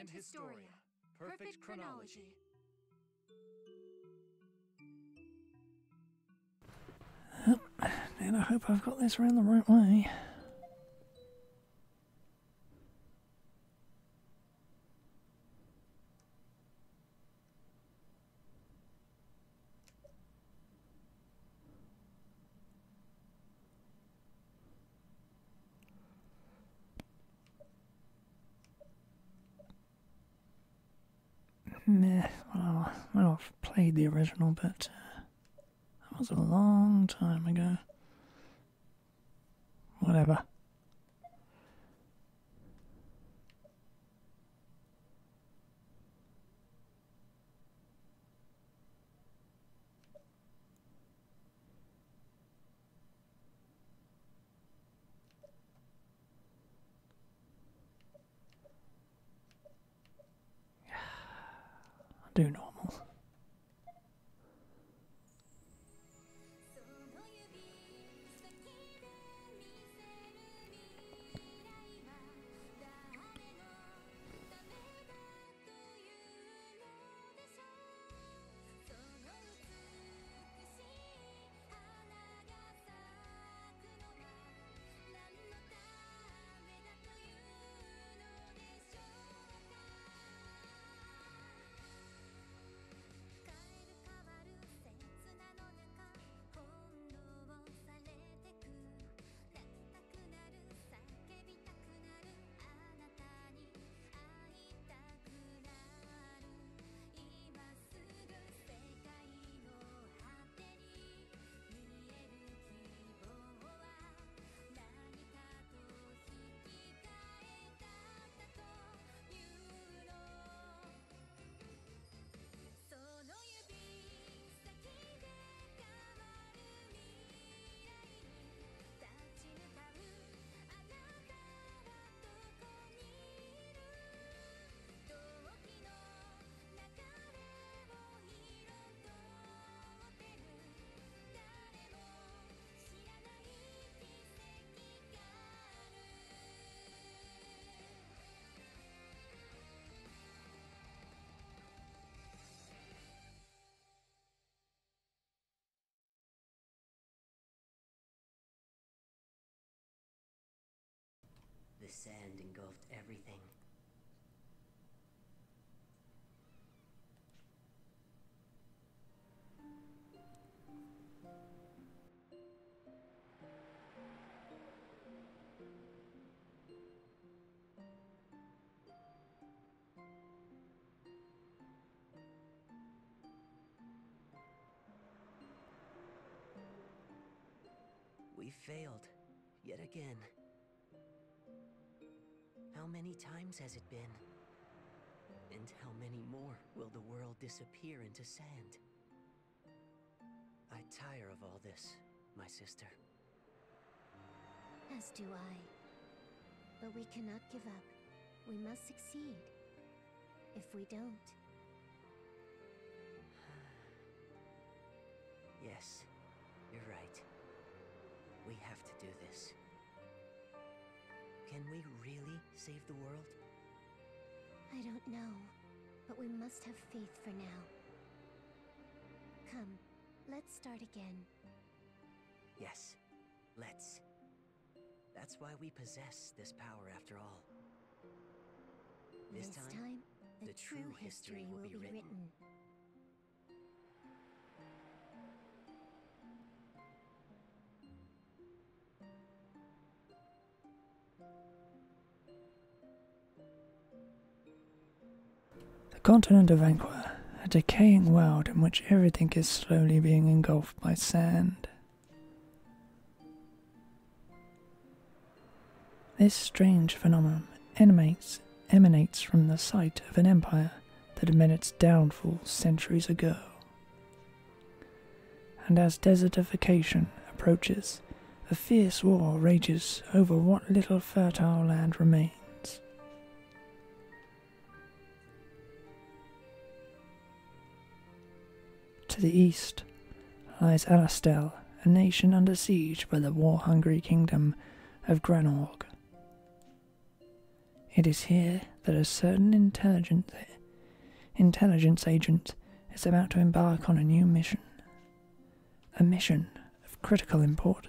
and Historia. Perfect chronology. And I hope I've got this around the right way. Meh, well, I've played the original, but that was a long time ago. Whatever. I'll do normal. The sand engulfed everything. We failed, yet again. How many times has it been? And how many more will the world disappear into sand? I tire of all this, my sister. As do I. But we cannot give up. We must succeed. If we don't... Yes, you're right. We have to do this. Can we really save the world? I don't know, but we must have faith for now. Come, let's start again. Yes, let's. That's why we possess this power after all. This time, the true history will be written. The continent of Anqua, a decaying world in which everything is slowly being engulfed by sand. This strange phenomenon emanates from the site of an empire that had met its downfall centuries ago. And as desertification approaches, a fierce war rages over what little fertile land remains. To the east lies Alastel, a nation under siege by the war-hungry kingdom of Granorg. It is here that a certain intelligence agent is about to embark on a new mission. A mission of critical import.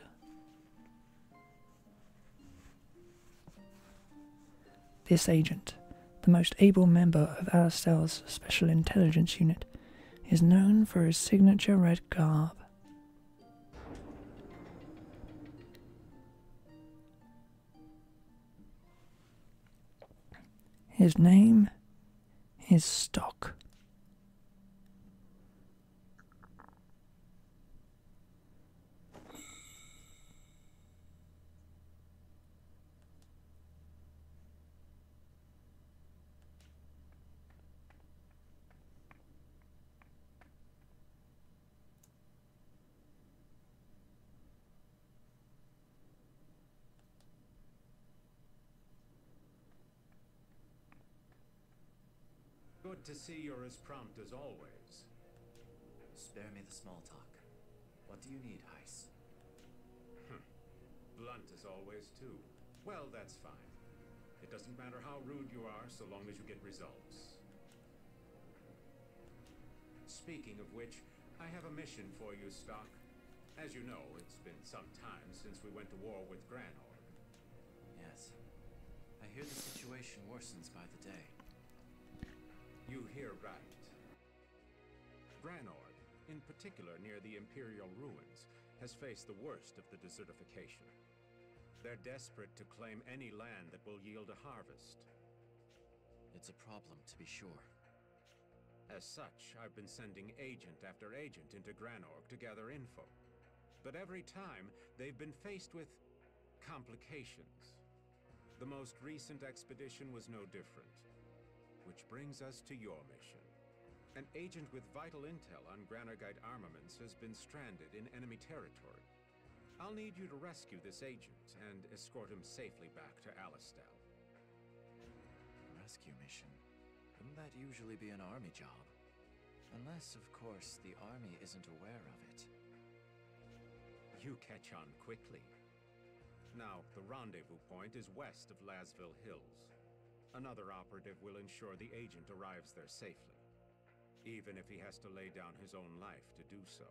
This agent, the most able member of Alastel's Special Intelligence Unit, is known for his signature red garb. His name is Stock. Good to see you're as prompt as always. Spare me the small talk. What do you need, Heiss? Blunt as always, too. Well, that's fine. It doesn't matter how rude you are, so long as you get results. Speaking of which, I have a mission for you, Stock. As you know, it's been some time since we went to war with Granorg. Yes. I hear the situation worsens by the day. You hear right. Granorg, in particular near the Imperial ruins, has faced the worst of the desertification. They're desperate to claim any land that will yield a harvest. It's a problem, to be sure. As such, I've been sending agent after agent into Granorg to gather info. But every time, they've been faced with complications. The most recent expedition was no different. Which brings us to your mission. An agent with vital intel on Granorgite armaments has been stranded in enemy territory. I'll need you to rescue this agent and escort him safely back to Alastel. Rescue mission? Wouldn't that usually be an army job? Unless, of course, the army isn't aware of it. You catch on quickly. Now, the rendezvous point is west of Lasville Hills. Another operative will ensure the agent arrives there safely, even if he has to lay down his own life to do so.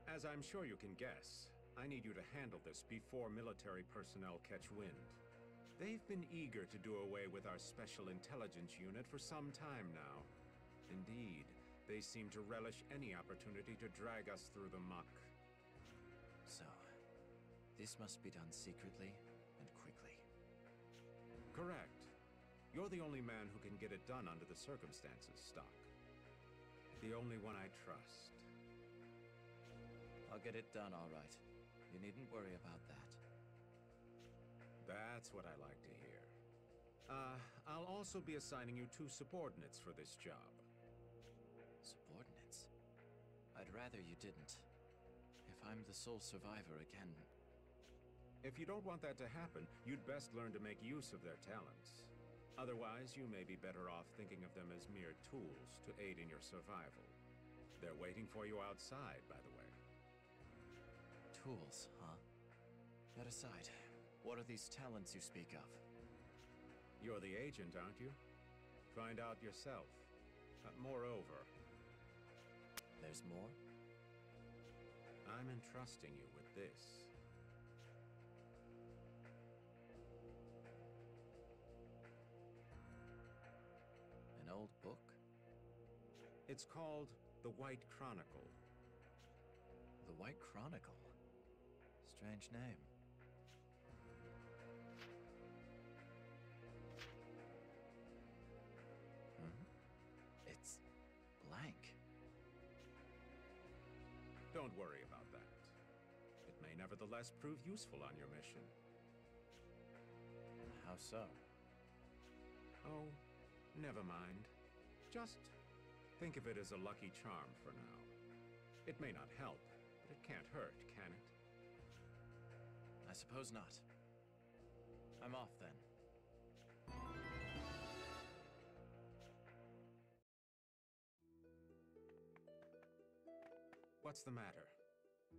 As I'm sure you can guess, I need you to handle this before military personnel catch wind. They've been eager to do away with our Special Intelligence Unit for some time now. Indeed, they seem to relish any opportunity to drag us through the muck. So, this must be done secretly and quickly. Correct. You're the only man who can get it done under the circumstances, Stock. The only one I trust. I'll get it done, all right. You needn't worry about that. That's what I like to hear. I'll also be assigning you 2 subordinates for this job. Subordinates? I'd rather you didn't. If I'm the sole survivor again... If you don't want that to happen, you'd best learn to make use of their talents. Otherwise, you may be better off thinking of them as mere tools to aid in your survival. They're waiting for you outside, by the way. Tools, huh? That aside, what are these talents you speak of? You're the agent, aren't you? Find out yourself. Moreover... There's more? I'm entrusting you with this. An old book? It's called The White Chronicle. The White Chronicle? Strange name. It's blank. Don't worry about that. It may nevertheless prove useful on your mission. How so? Oh, never mind. Just think of it as a lucky charm for now. It may not help, but it can't hurt, can it? I suppose not. I'm off then. What's the matter?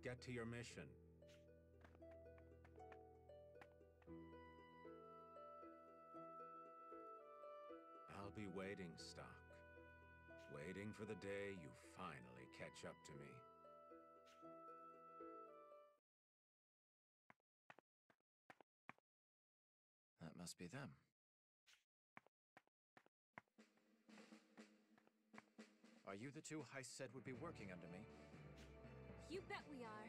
Get to your mission. I'll be waiting, Stock. Waiting for the day you finally catch up to me. That must be them. Are you the two Heist said would be working under me? You bet we are.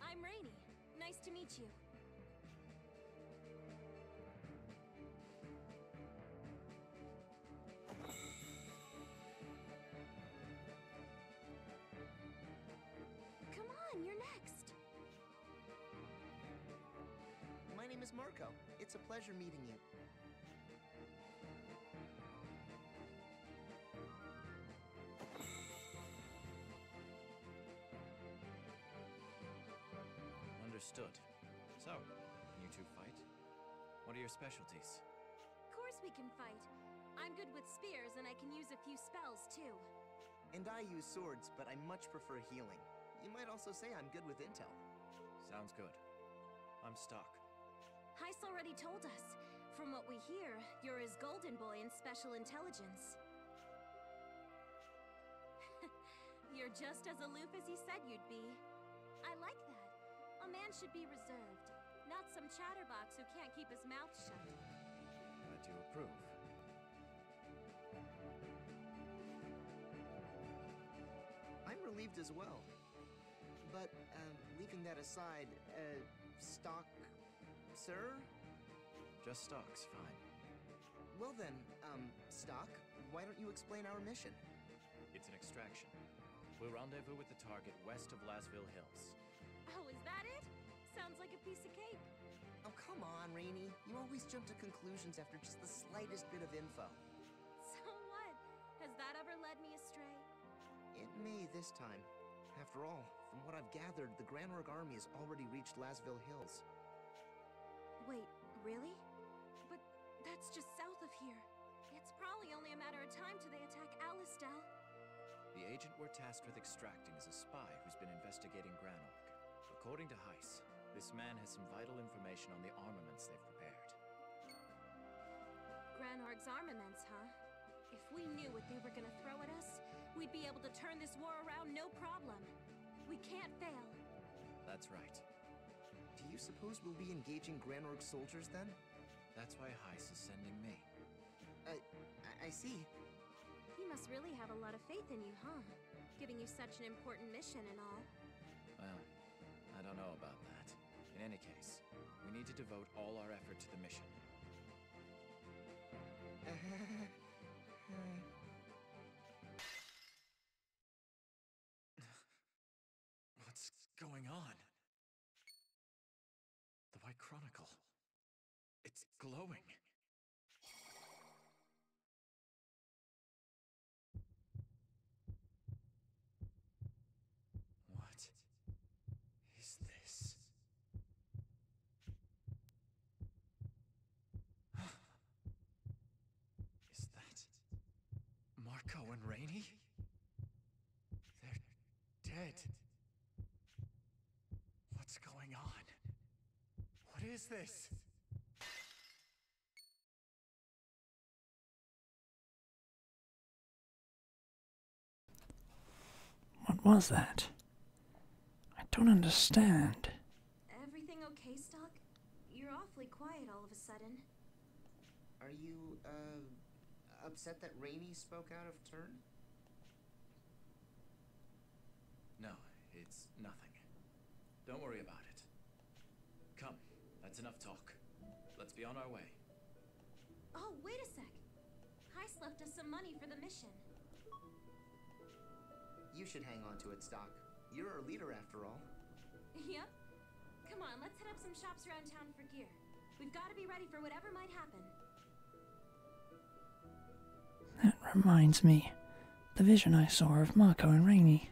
I'm Rainey. Nice to meet you. Come on, you're next. My name is Marco. It's a pleasure meeting you. Understood. So, can you two fight? What are your specialties? Of course we can fight. I'm good with spears and I can use a few spells too. And I use swords, but I much prefer healing. You might also say I'm good with intel. Sounds good. I'm Stock. Heist already told us. From what we hear, you're his golden boy in special intelligence. You're just as aloof as he said you'd be. I like that. A man should be reserved, not some chatterbox who can't keep his mouth shut. Glad you approve. I'm relieved as well. But, leaving that aside, Stock... Sir? Just Stock's fine. Well then, Stock, why don't you explain our mission? It's an extraction. We'll rendezvous with the target west of Lasville Hills. Oh, is that it? Sounds like a piece of cake. Oh, come on, Rainey. You always jump to conclusions after just the slightest bit of info. So what? Has that ever led me astray? It may this time. After all, from what I've gathered, the Grand Org Army has already reached Lasville Hills. Wait, really? But that's just south of here. It's probably only a matter of time till they attack Alistel. The agent we're tasked with extracting is a spy who's been investigating Granorg. According to Heiss, this man has some vital information on the armaments they've prepared. Granorg's armaments, huh? If we knew what they were gonna throw at us, we'd be able to turn this war around no problem. We can't fail. That's right. Do you suppose we'll be engaging Granorg soldiers then? That's why Heiss is sending me. I see. He must really have a lot of faith in you, huh? Giving you such an important mission and all. Well, I don't know about that. In any case, we need to devote all our effort to the mission. What's going on? The White Chronicle. It's glowing. What is this? Is that Marco and Rainey? They're dead. What's going on? What is this? What was that? I don't understand. Everything okay, Stock? You're awfully quiet all of a sudden. Are you, upset that Rainey spoke out of turn? No, it's nothing. Don't worry about it. Come, that's enough talk. Let's be on our way. Oh, wait a sec. Heist left us some money for the mission. You should hang on to it, Stock. You're our leader after all. Yep. Come on, let's hit up some shops around town for gear. We've got to be ready for whatever might happen. That reminds me. The vision I saw of Marco and Rainey.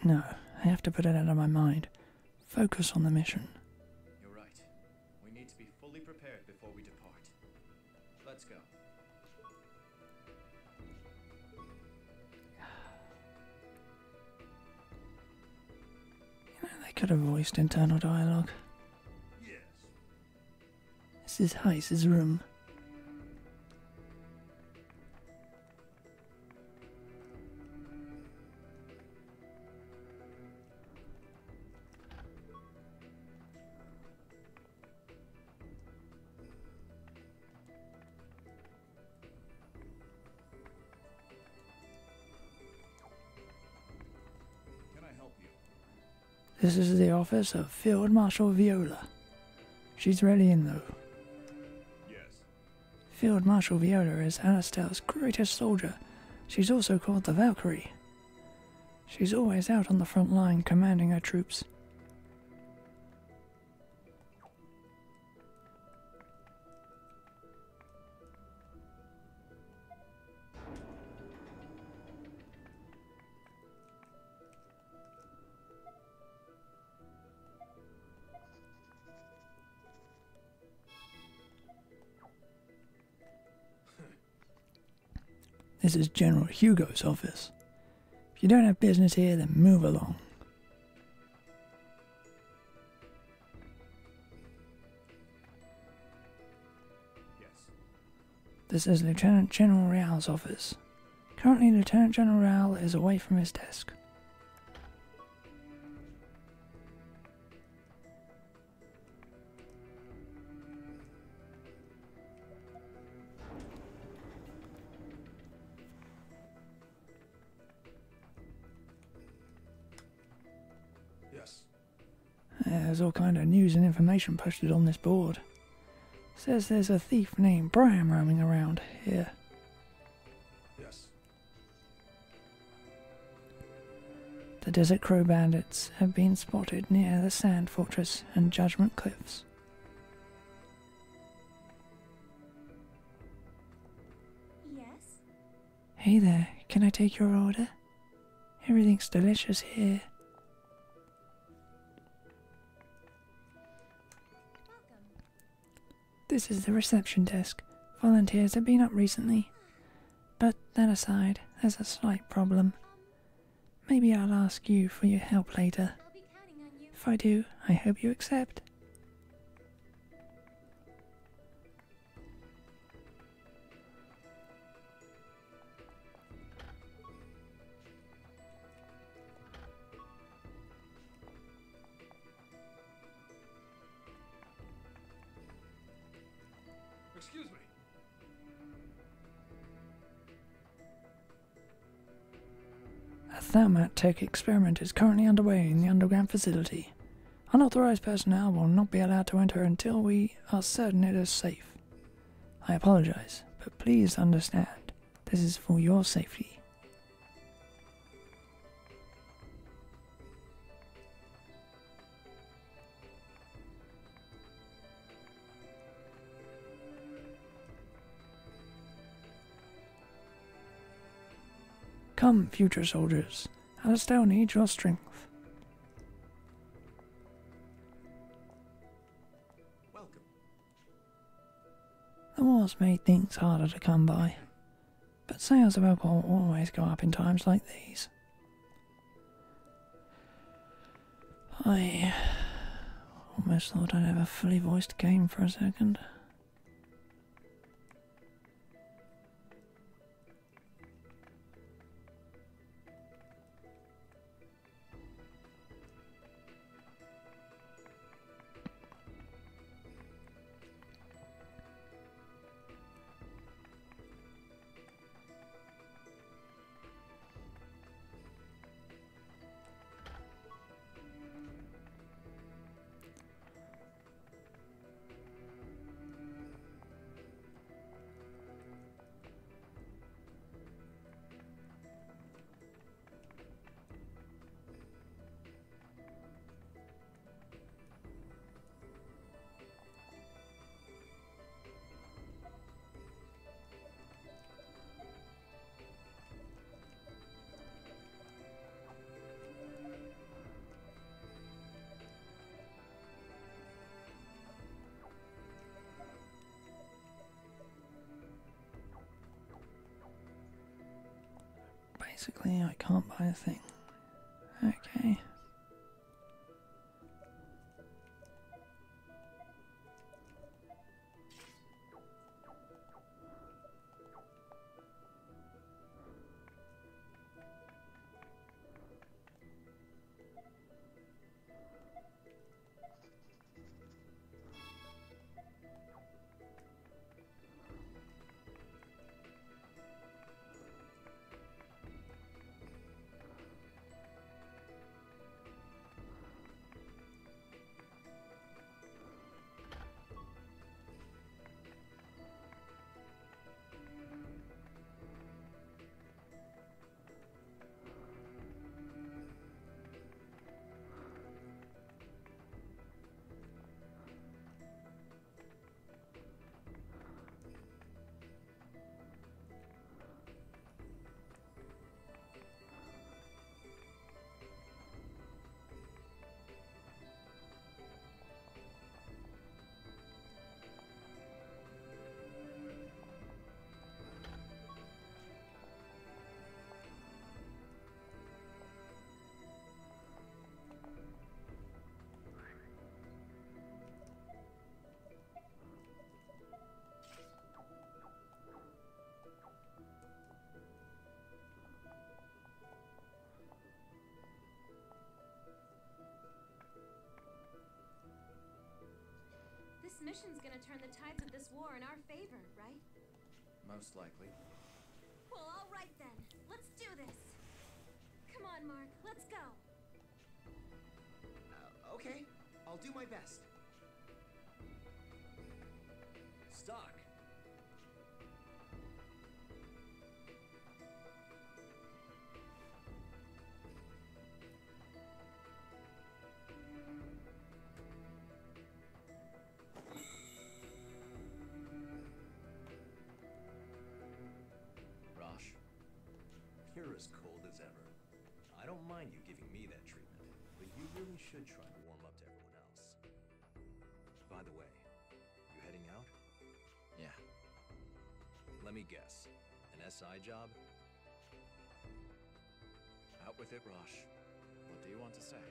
No, I have to put it out of my mind. Focus on the mission. You're right. We need to be fully prepared before we depart. Let's go. They could have voiced internal dialogue. Yes. This is Heiss's room. This is the office of Field Marshal Viola. She's really in, though. Yes. Field Marshal Viola is Alastel's greatest soldier. She's also called the Valkyrie. She's always out on the front line commanding her troops. This is General Hugo's office. If you don't have business here, then move along. Yes. This is Lieutenant General Real's office. Currently, Lieutenant General Real is away from his desk. Yes. There's all kind of news and information posted on this board. Says there's a thief named Brian roaming around here. Yes. The Desert Crow bandits have been spotted near the Sand Fortress and Judgment Cliffs. Yes? Hey there, can I take your order? Everything's delicious here. Welcome. This is the reception desk. Volunteers have been up recently. But that aside, there's a slight problem. Maybe I'll ask you for your help later. I'll be counting on you. If I do, I hope you accept. Excuse me. A Thermat Tech experiment is currently underway in the underground facility. Unauthorized personnel will not be allowed to enter until we are certain it is safe. I apologize, but please understand, this is for your safety. Come, future soldiers. Alastel needs your strength. Welcome. The war's made things harder to come by, but sales of alcohol always go up in times like these. I almost thought I'd have a fully voiced game for a second. Basically, I can't buy a thing. Okay. This mission's gonna turn the tides of this war in our favor, right? Most likely. Well, all right then. Let's do this. Come on, Mark. Let's go. Okay. I'll do my best. Stock. Rosh, You're as cold as ever. I don't mind you giving me that treatment, but you really should try to warm up to everyone else. By the way, you heading out? yeah. Let me guess. An SI job? Out with it, Rosh. What do you want to say?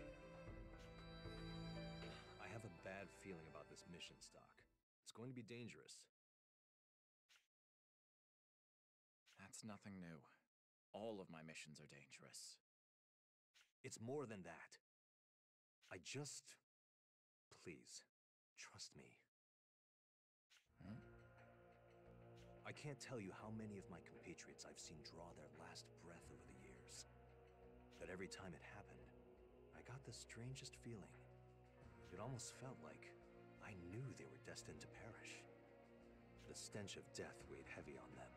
I have a bad feeling about this mission, Stock. It's going to be dangerous. That's nothing new. All of my missions are dangerous. It's more than that. Please, trust me. Hmm? I can't tell you how many of my compatriots I've seen draw their last breath over the years. But every time it happened, I got the strangest feeling. It almost felt like I knew they were destined to perish. The stench of death weighed heavy on them.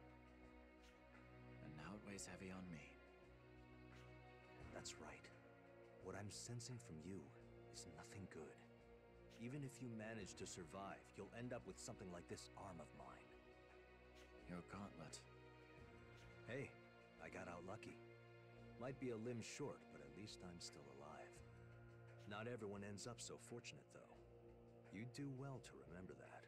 And now it weighs heavy on me. That's right. What I'm sensing from you is nothing good. Even if you manage to survive, you'll end up with something like this arm of mine. Your gauntlet. Hey, I got out lucky. Might be a limb short, but at least I'm still alive. Not everyone ends up so fortunate, though. You'd do well to remember that.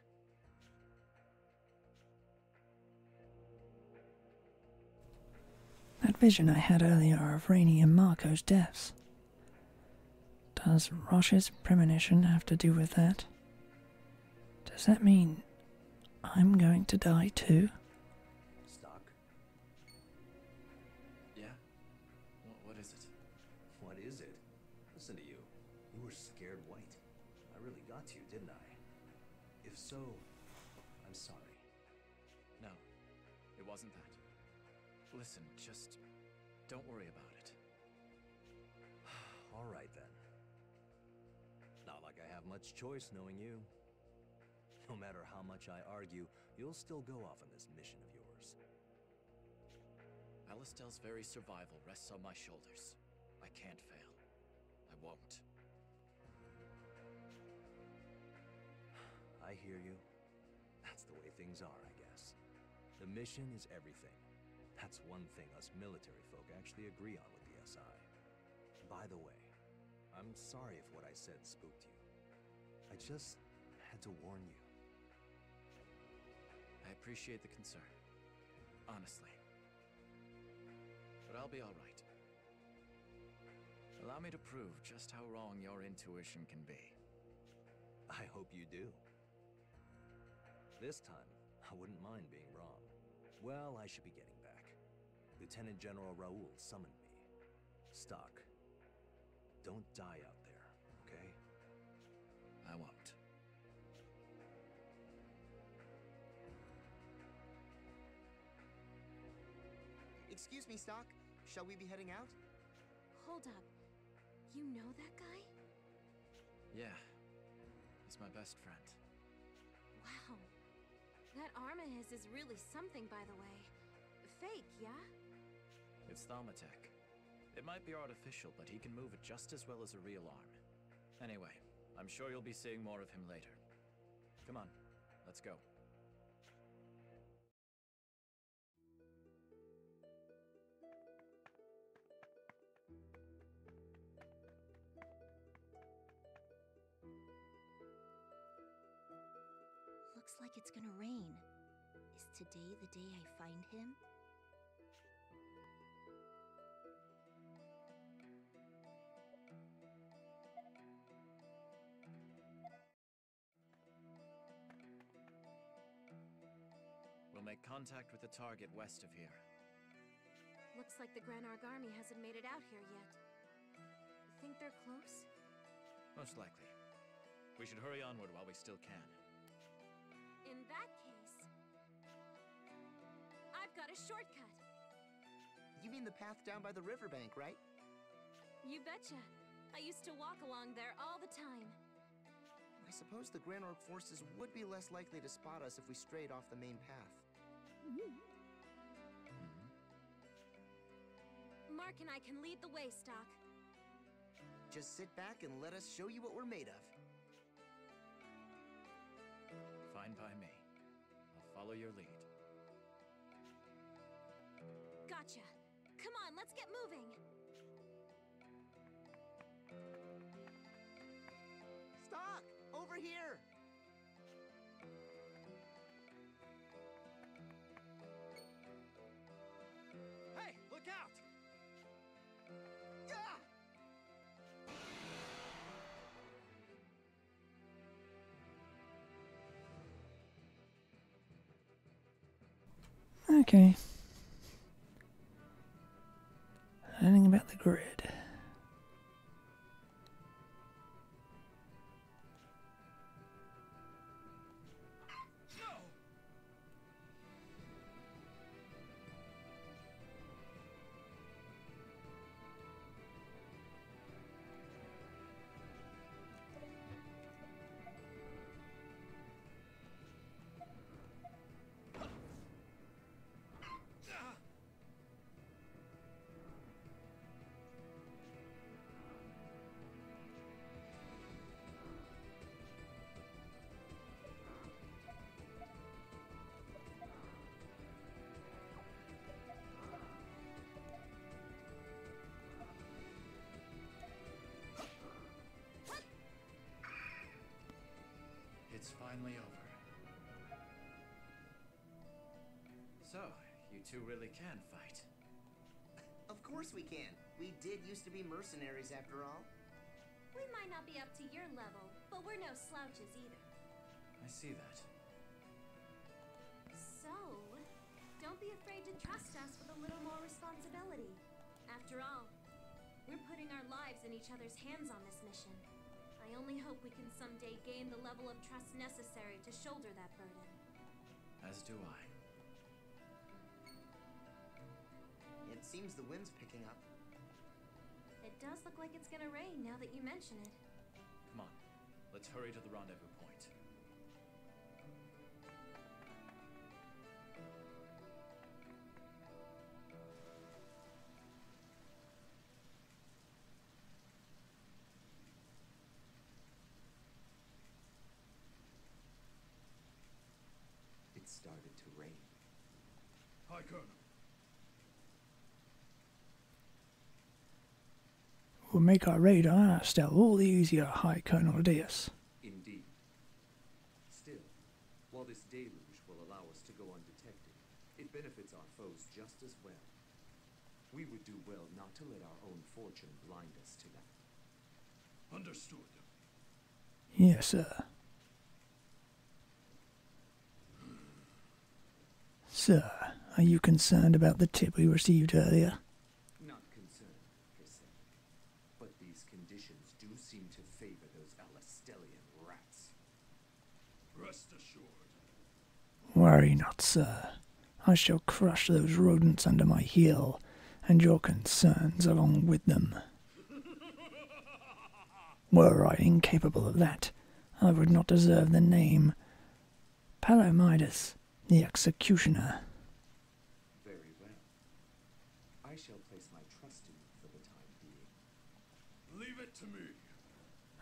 That vision I had earlier of Rainey and Marco's deaths. Does Rosh's premonition have to do with that? Does that mean I'm going to die too? Stock? Yeah? What is it? What is it? Listen to you. You were scared white. I really got to you, didn't I? If so, I'm sorry. No, it wasn't that. Listen, just don't worry about it. All right, then. Not like I have much choice knowing you. No matter how much I argue, you'll still go off on this mission of yours. Alistair's very survival rests on my shoulders. I can't fail. I won't. I hear you. That's the way things are, I guess. The mission is everything. That's one thing us military folk actually agree on with the SI. By the way, I'm sorry if what I said spooked you. I just had to warn you. I appreciate the concern. Honestly. But I'll be all right. Allow me to prove just how wrong your intuition can be. I hope you do. This time, I wouldn't mind being wrong. Well, I should be getting back. Lieutenant General Raoul summoned me. Stock, don't die out there, okay? I won't. Excuse me, Stock. Shall we be heading out? Hold up. You know that guy? Yeah. He's my best friend. Wow. That arm of his is really something, by the way. Fake, yeah? It's Thaumatech. It might be artificial, but he can move it just as well as a real arm. Anyway, I'm sure you'll be seeing more of him later. Come on, let's go. Looks like it's gonna rain. Is today the day I find him? We'll make contact with the target west of here. Looks like the Granarg army hasn't made it out here yet. Think they're close? Most likely. We should hurry onward while we still can. In that case, I've got a shortcut. You mean the path down by the riverbank, right? You betcha. I used to walk along there all the time. I suppose the Grand Orc forces would be less likely to spot us if we strayed off the main path. Mark and I can lead the way, Stock. Just sit back and let us show you what we're made of. Fine by me. I'll follow your lead. Gotcha. Come on, let's get moving. Stock! Over here! Hey, look out! Yeah! Okay. Learning about the grid. It's finally over. So, you two really can fight. Of course we can. We did used to be mercenaries after all. We might not be up to your level, but we're no slouches either. I see that. So, don't be afraid to trust us with a little more responsibility. After all, we're putting our lives in each other's hands on this mission. I only hope we can someday gain the level of trust necessary to shoulder that burden. As do I. It seems the wind's picking up. It does look like it's gonna rain now that you mention it. Come on, let's hurry to the rendezvous point. It started to rain. Hi, Colonel. Will make our raid on our style all the easier, High Colonel Deus. Indeed. Still, while this deluge will allow us to go undetected, it benefits our foes just as well. We would do well not to let our own fortune blind us to that. Understood. Yes, sir. Sir, are you concerned about the tip we received earlier? Not concerned, per se. But these conditions do seem to favor those Alastelian rats. Rest assured. Worry not, sir. I shall crush those rodents under my heel, and your concerns along with them. Were I incapable of that, I would not deserve the name Palomidas, the Executioner. Very well. I shall place my trust in you for the time being. Leave it to me.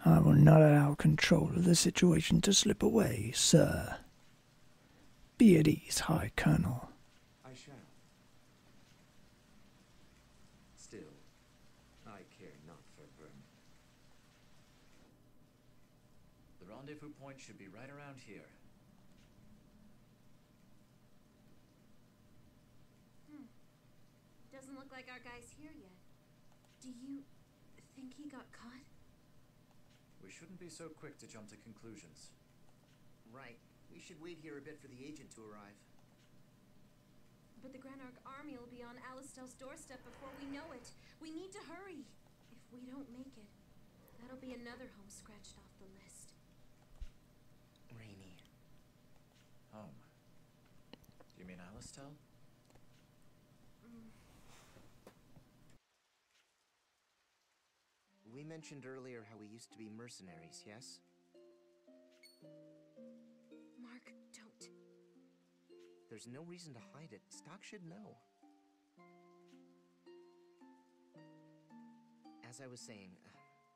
I will not allow control of the situation to slip away, sir. Be at ease, High Colonel. I shall. Still, I care not for vermin. The rendezvous point should be right around here. Doesn't look like our guy's here yet. Do you think he got caught? We shouldn't be so quick to jump to conclusions. Right. We should wait here a bit for the agent to arrive. But the Grand Arc army will be on Alistel's doorstep before we know it. We need to hurry. If we don't make it, that'll be another home scratched off the list. Rainy. Alistel? We mentioned earlier how we used to be mercenaries, yes? Mark, don't. There's no reason to hide it. Stock should know. As I was saying,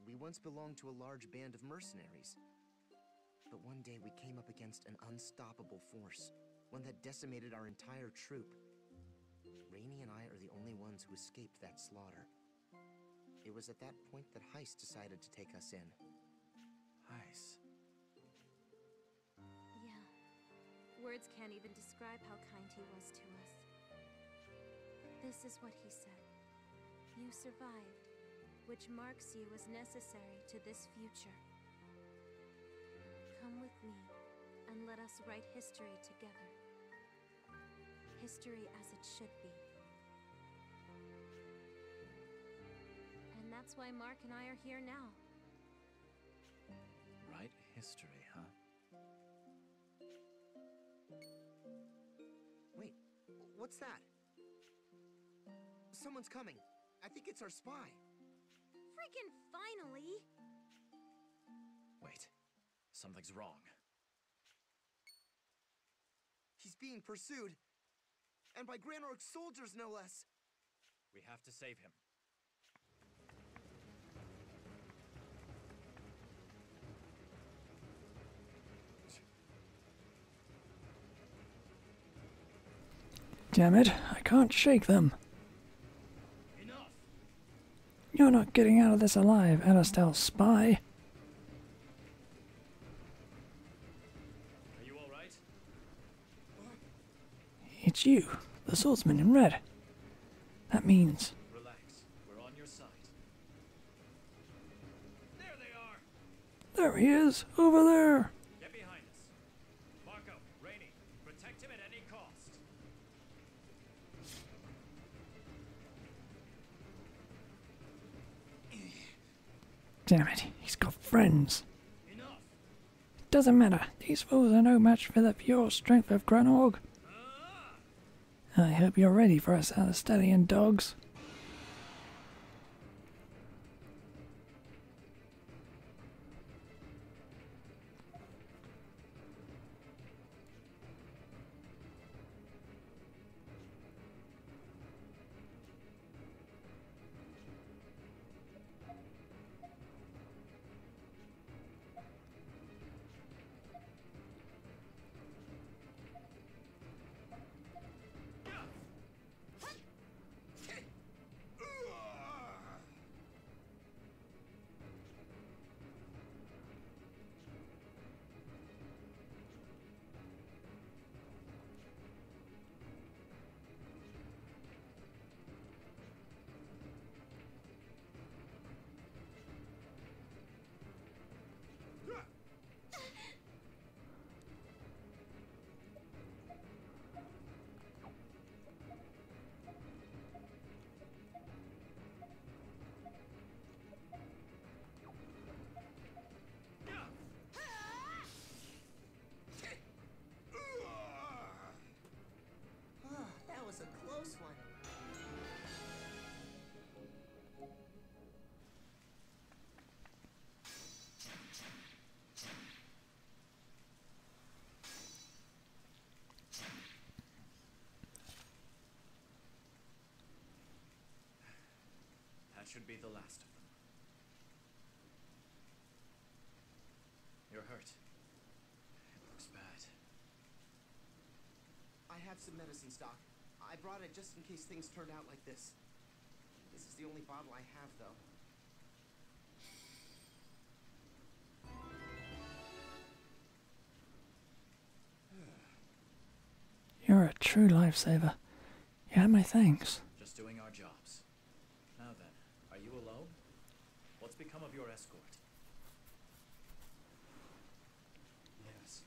we once belonged to a large band of mercenaries. But one day we came up against an unstoppable force, one that decimated our entire troop. Rainey and I are the only ones who escaped that slaughter. It was at that point that Heist decided to take us in. Nice. Yeah. Words can't even describe how kind he was to us. This is what he said. You survived, which marks you as necessary to this future. Come with me, and let us write history together. History as it should be. And that's why Mark and I are here now. Write history, huh? Wait, what's that? Someone's coming. I think it's our spy. Freaking finally! Wait. Something's wrong. He's being pursued. And by Grand Orc's soldiers, no less. We have to save him. Damn it, I can't shake them. Enough! You're not getting out of this alive, Alistel spy. Are you alright? It's you, the swordsman in red. That means... Relax. We're on your side. There they are! There he is, over there. Get behind us. Marco, Rainey, protect him at any cost. Damn it, he's got friends. Enough! Doesn't matter, these fools are no match for the pure strength of Granorg. I hope you're ready for us, Alistelian dogs. That was a close one. That should be the last of them. You're hurt. It looks bad. I have some medicine stock. I brought it just in case things turned out like this. This is the only bottle I have, though. You're a true lifesaver. You had my thanks. Just doing our jobs. Now then, are you alone? What's become of your escort? Yes.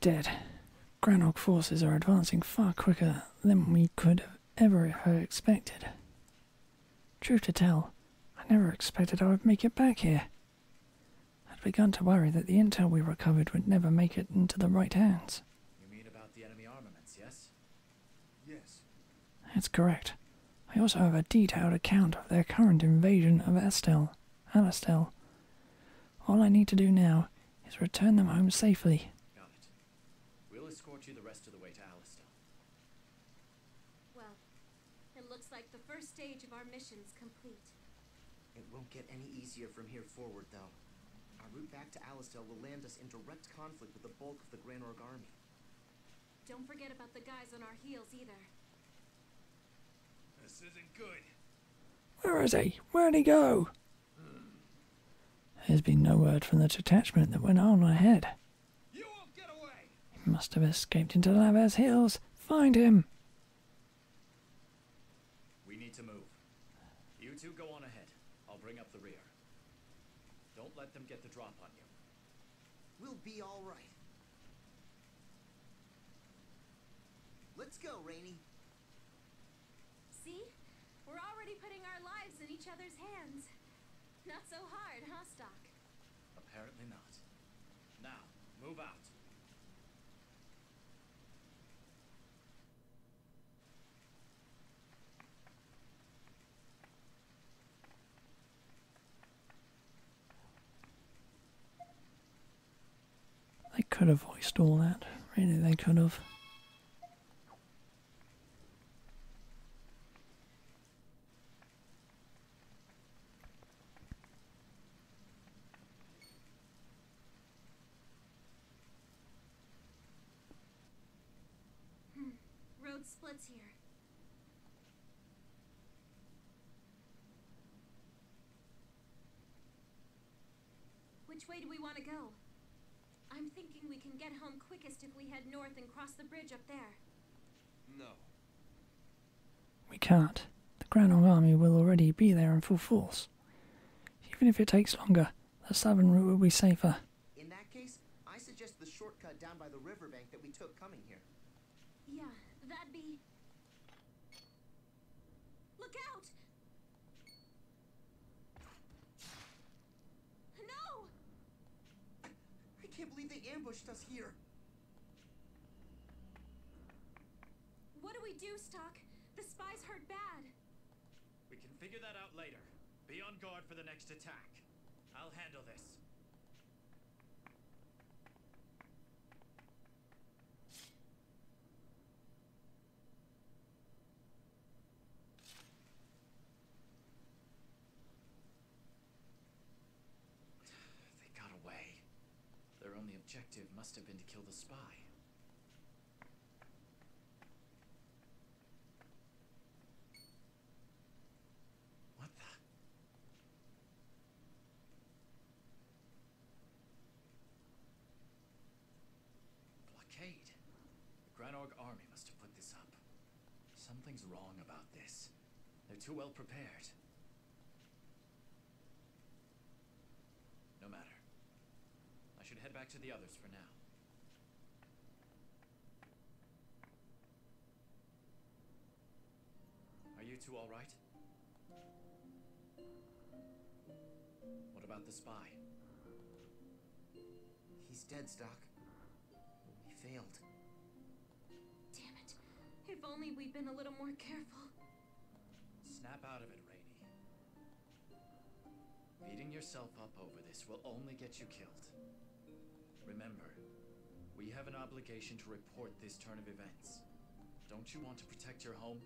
Dead. Granorg forces are advancing far quicker than we could have ever have expected. Truth to tell, I never expected I would make it back here. I'd begun to worry that the intel we recovered would never make it into the right hands. You mean about the enemy armaments, yes? It's correct. I also have a detailed account of their current invasion of Alastel. All I need to do now is return them home safely. Got it. We'll escort you the rest of the way to Alistel. Well, it looks like the first stage of our mission's complete. It won't get any easier from here forward, though. Our route back to Alistel will land us in direct conflict with the bulk of the Gran Org army. Don't forget about the guys on our heels either. This isn't good. Where is he? Where'd he go? There's been no word from the detachment that went on ahead. You won't get away! He must have escaped into Lavaz Hills. Find him! We need to move. You two go on ahead. I'll bring up the rear. Don't let them get the drop on you. We'll be all right. Let's go, Rainy. See? We're already putting our lives in each other's hands. Not so hard, huh, Stock? Apparently not. Now, move out. They could have voiced all that. Really, they could have. Road splits here. Which way do we want to go? I'm thinking we can get home quickest if we head north and cross the bridge up there. No. We can't. The Grand Org army will already be there in full force. Even if it takes longer, the southern route will be safer. In that case, I suggest the shortcut down by the riverbank that we took coming here. Yeah, that'd be... Look out! No! I can't believe they ambushed us here. What do we do, Stock? The spies hurt bad. We can figure that out later. Be on guard for the next attack. I'll handle this. They got away. Their only objective must have been to kill the spy. What the? Blockade. The Gran Org army must have put this up. Something's wrong about this. They're too well prepared. No matter. I should head back to the others for now. Are you two all right? What about the spy? He's dead, Stock. We failed. Damn it. If only we'd been a little more careful. Snap out of it, Rainy. Beating yourself up over this will only get you killed. Remember, we have an obligation to report this turn of events. Don't you want to protect your home?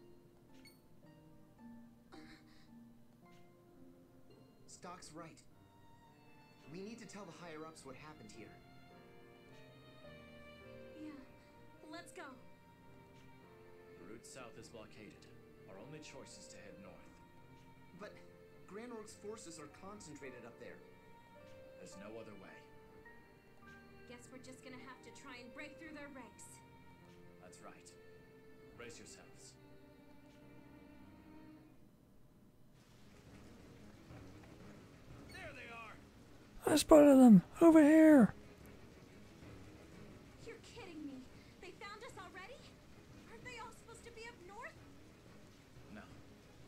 Stock's right. We need to tell the higher-ups what happened here. Yeah, let's go. The route south is blockaded. Our only choice is to head north. But Gran Org's forces are concentrated up there. There's no other way. Guess we're just gonna have to try and break through their ranks. That's right. Brace yourselves. There they are! I spotted them! Over here! You're kidding me. They found us already? Aren't they all supposed to be up north? No,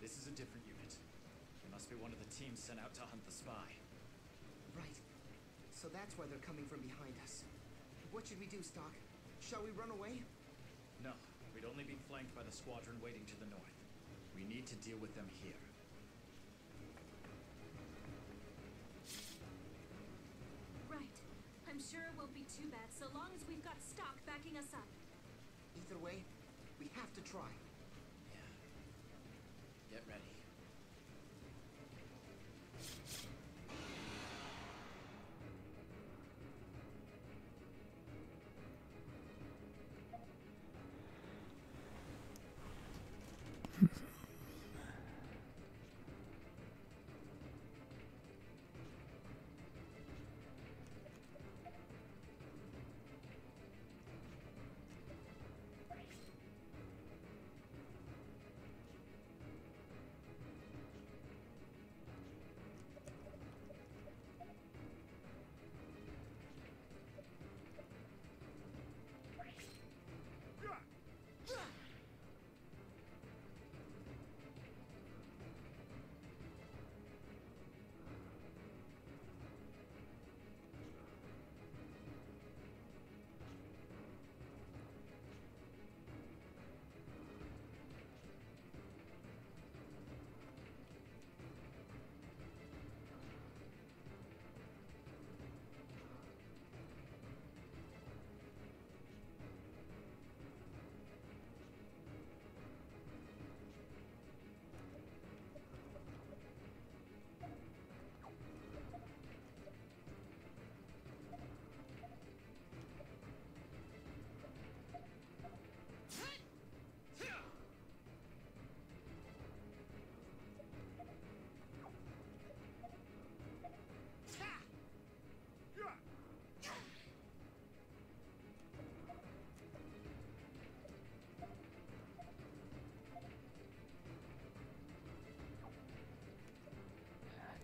this is a different unit. It must be one of the teams sent out to hunt the spy. Right. So that's why they're coming from behind us. What should we do, Stock? Shall we run away? No, We'd only be flanked by the squadron waiting to the north. We need to deal with them here. Right. I'm sure it won't be too bad so long as we've got stock backing us up. Either way, we have to try. Yeah. Get ready.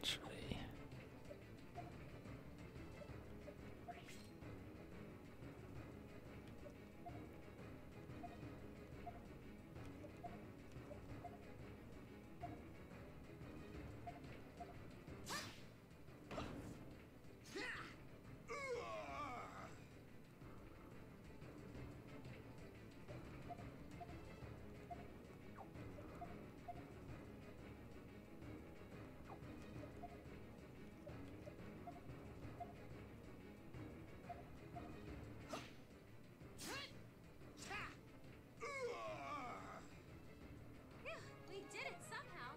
Actually, Phew, we did it somehow.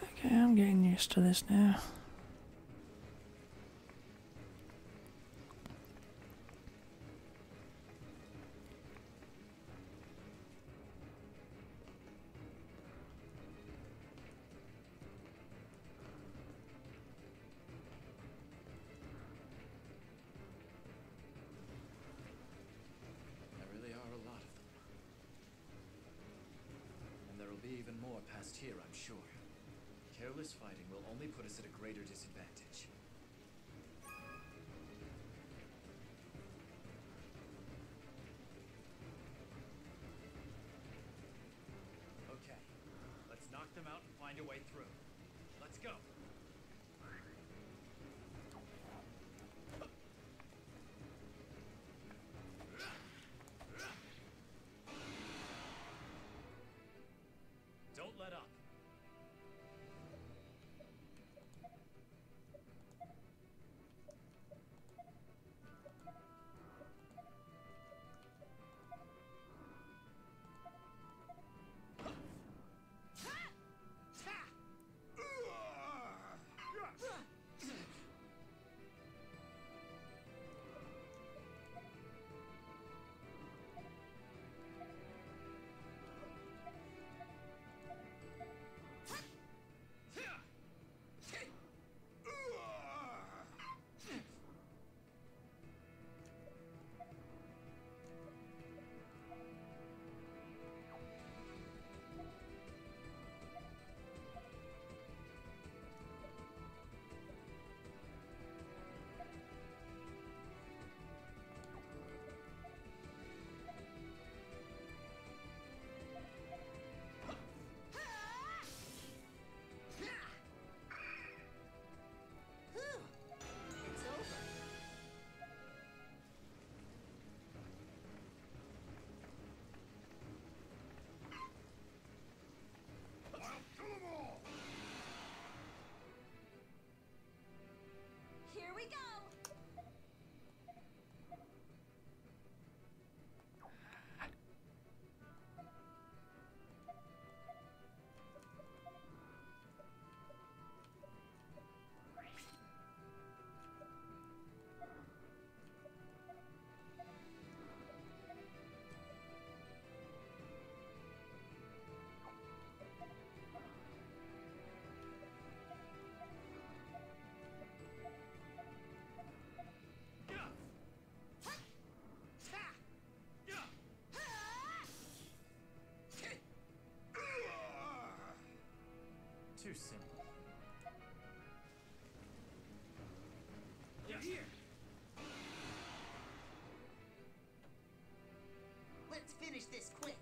okay, I'm getting used to this now. There really are a lot of them. And there will be even more past here, I'm sure. Careless fighting will only put us at a greater disadvantage. Okay, let's knock them out and find a way through. Let's go! Don't let up. Too simple. You're here. Let's finish this quick.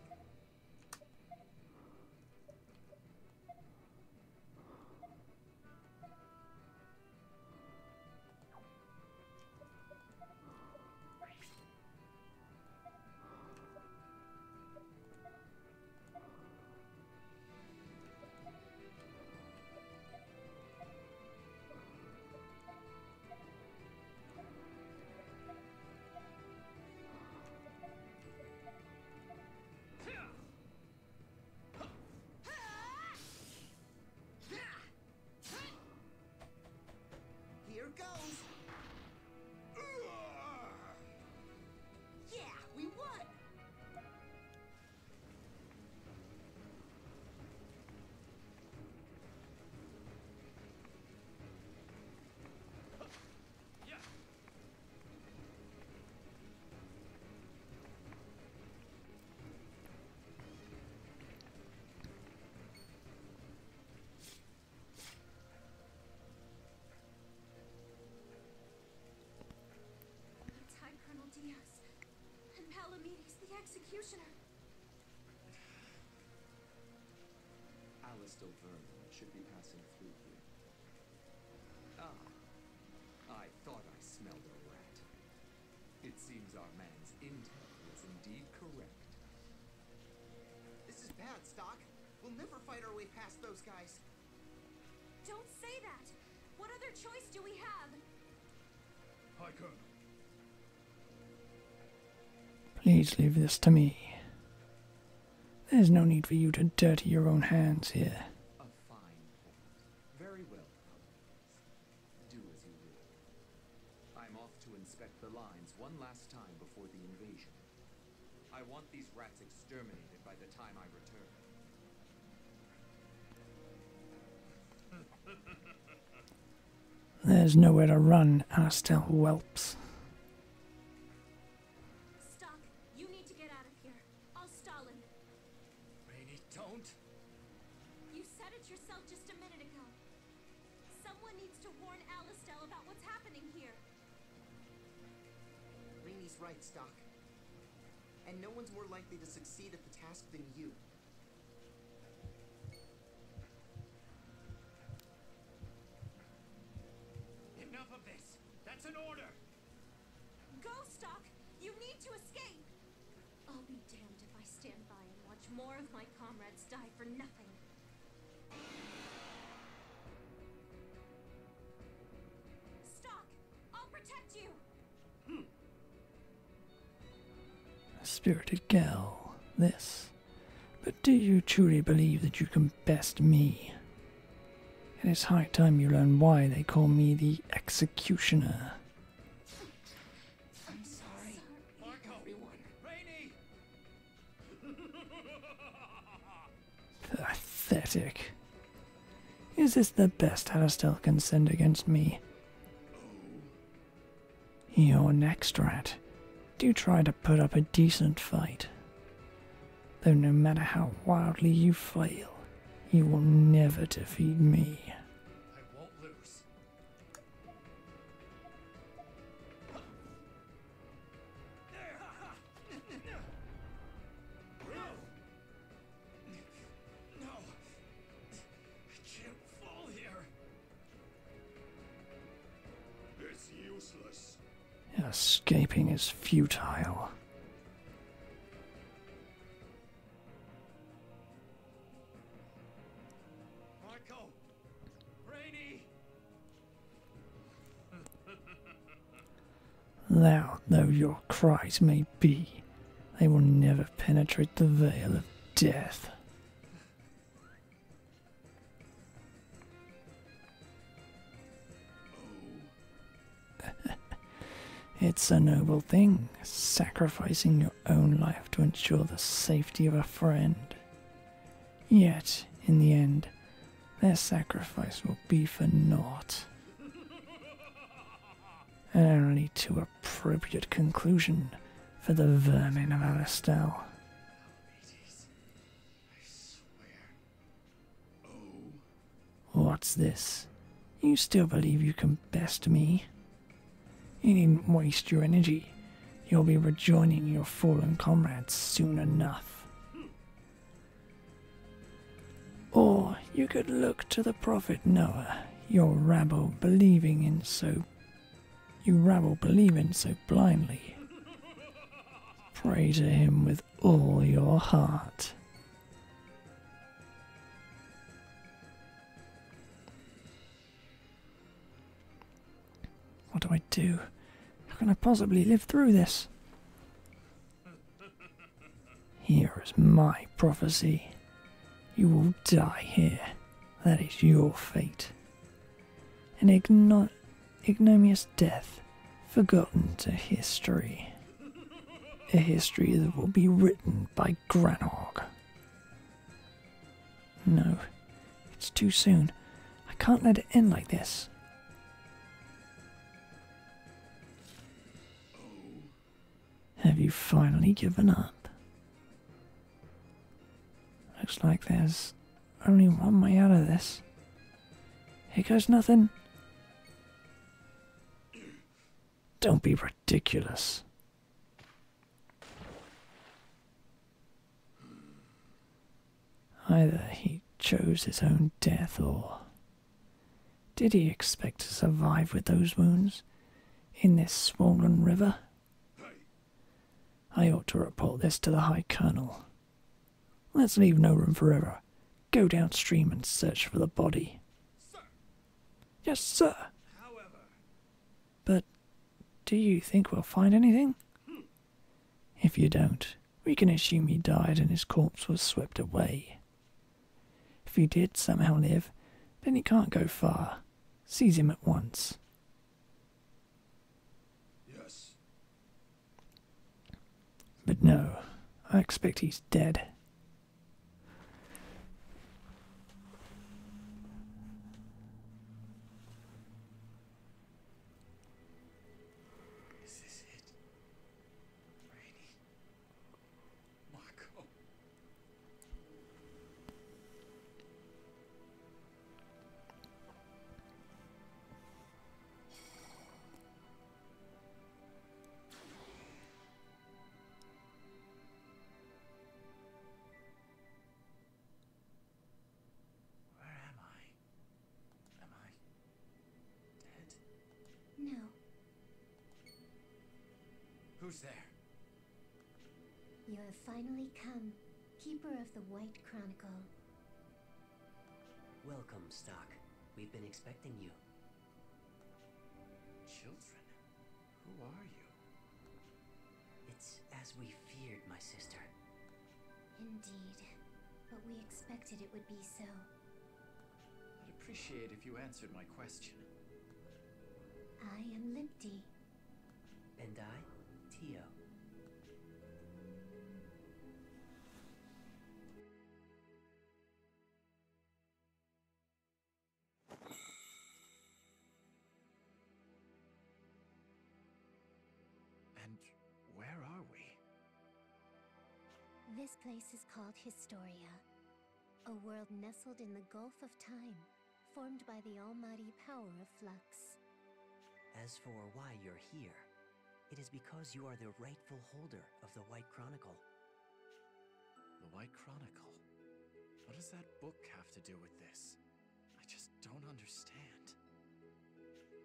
Here goes. Yeah, we won. Yeah. It's High Colonel Diaz and Palamedes, the executioner. Alistair Vernon should be passing through here. Ah, I thought I smelled a rat. It seems our man's intel was indeed correct. This is bad, Stock. We'll never fight our way past those guys. Don't say that. What other choice do we have? High Colonel. Please leave this to me. There's no need for you to dirty your own hands here. A fine point. Very well, Palamedes. Do as you will. I'm off to inspect the lines one last time before the invasion. I want these rats exterminated by the time I return. There's nowhere to run, Alistair whelps. Stock, you need to get out of here. I'll stall him. Rainey, don't. You said it yourself just a minute ago. Someone needs to warn Alistair about what's happening here. Rainey's right, Stock. And no one's more likely to succeed at the task than you. Enough of this. That's an order. Go, Stock! You need to escape! I'll be damned if I stand by and watch more of my comrades die for nothing. Stock! I'll protect you! A spirited girl, this. But do you truly believe that you can best me? It is high time you learn why they call me the Executioner. I'm sorry, everyone. Rainey! Pathetic. Is this the best Alistair can send against me? Your next, rat. Do try to put up a decent fight. Though no matter how wildly you flail, you will never defeat me. I won't lose. No. I can't fall here. It's useless. Escaping is futile. Marco! Rainey! Loud though your cries may be, they will never penetrate the veil of death. It's a noble thing, sacrificing your own life to ensure the safety of a friend. Yet, in the end, their sacrifice will be for naught. And only to appropriate conclusion for the vermin of Alistair. Palamedes, I swear. Oh, What's this? You still believe you can best me? You needn't waste your energy. You'll be rejoining your fallen comrades soon enough. Or you could look to the prophet Noah, you rabble believing so blindly. Pray to him with all your heart. What do I do? How can I possibly live through this? Here is my prophecy. You will die here. That is your fate. An ignominious death, forgotten to history. A history that will be written by Granog. No, it's too soon. I can't let it end like this. Have you finally given up? Looks like there's only one way out of this. Here goes nothing. Don't be ridiculous. Either he chose his own death, or did he expect to survive with those wounds in this swollen river? I ought to report this to the High Colonel. Let's leave no room for error. Go downstream and search for the body. Sir. Yes, sir. However. But do you think we'll find anything? If you don't, we can assume he died and his corpse was swept away. If he did somehow live, then he can't go far. Seize him at once. Yes. But no, I expect he's dead. Is this it? Rainy. Marco. Where am I? Am I dead? No. Who's there? You have finally come, Keeper of the White Chronicle. Welcome, Stock. We've been expecting you. Children? Who are you? It's as we feared, my sister. Indeed. But we expected it would be so. I'd appreciate if you answered my question. I am Lipti. And I, Tio. And where are we? This place is called Historia, a world nestled in the Gulf of Time, formed by the almighty power of Flux. As for why you're here, it is because you are the rightful holder of the White Chronicle. The White Chronicle? What does that book have to do with this? I just don't understand.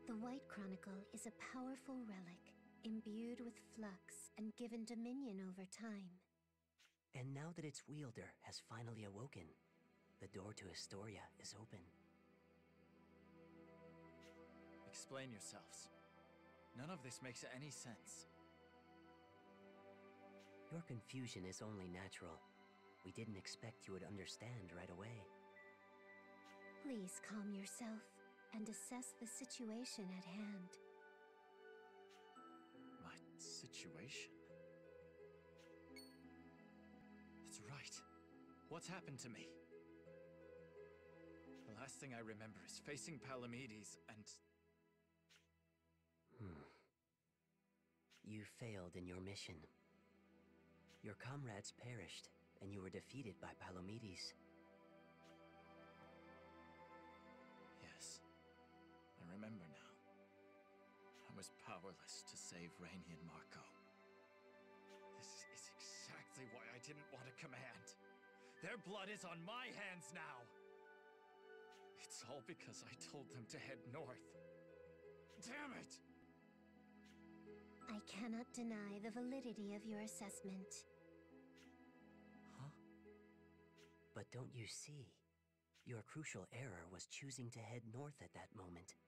The White Chronicle is a powerful relic, imbued with flux and given dominion over time. And now that its wielder has finally awoken, the door to Historia is open. Explain yourselves. None of this makes any sense. Your confusion is only natural. We didn't expect you would understand right away. Please calm yourself and assess the situation at hand. My situation? That's right. What's happened to me? The last thing I remember is facing Palamedes and... You failed in your mission. Your comrades perished, and you were defeated by Palamedes. was powerless to save Rainey and Marco. This is exactly why I didn't want to command. Their blood is on my hands now. It's all because I told them to head north. Damn it! I cannot deny the validity of your assessment. Huh? But don't you see? Your crucial error was choosing to head north at that moment.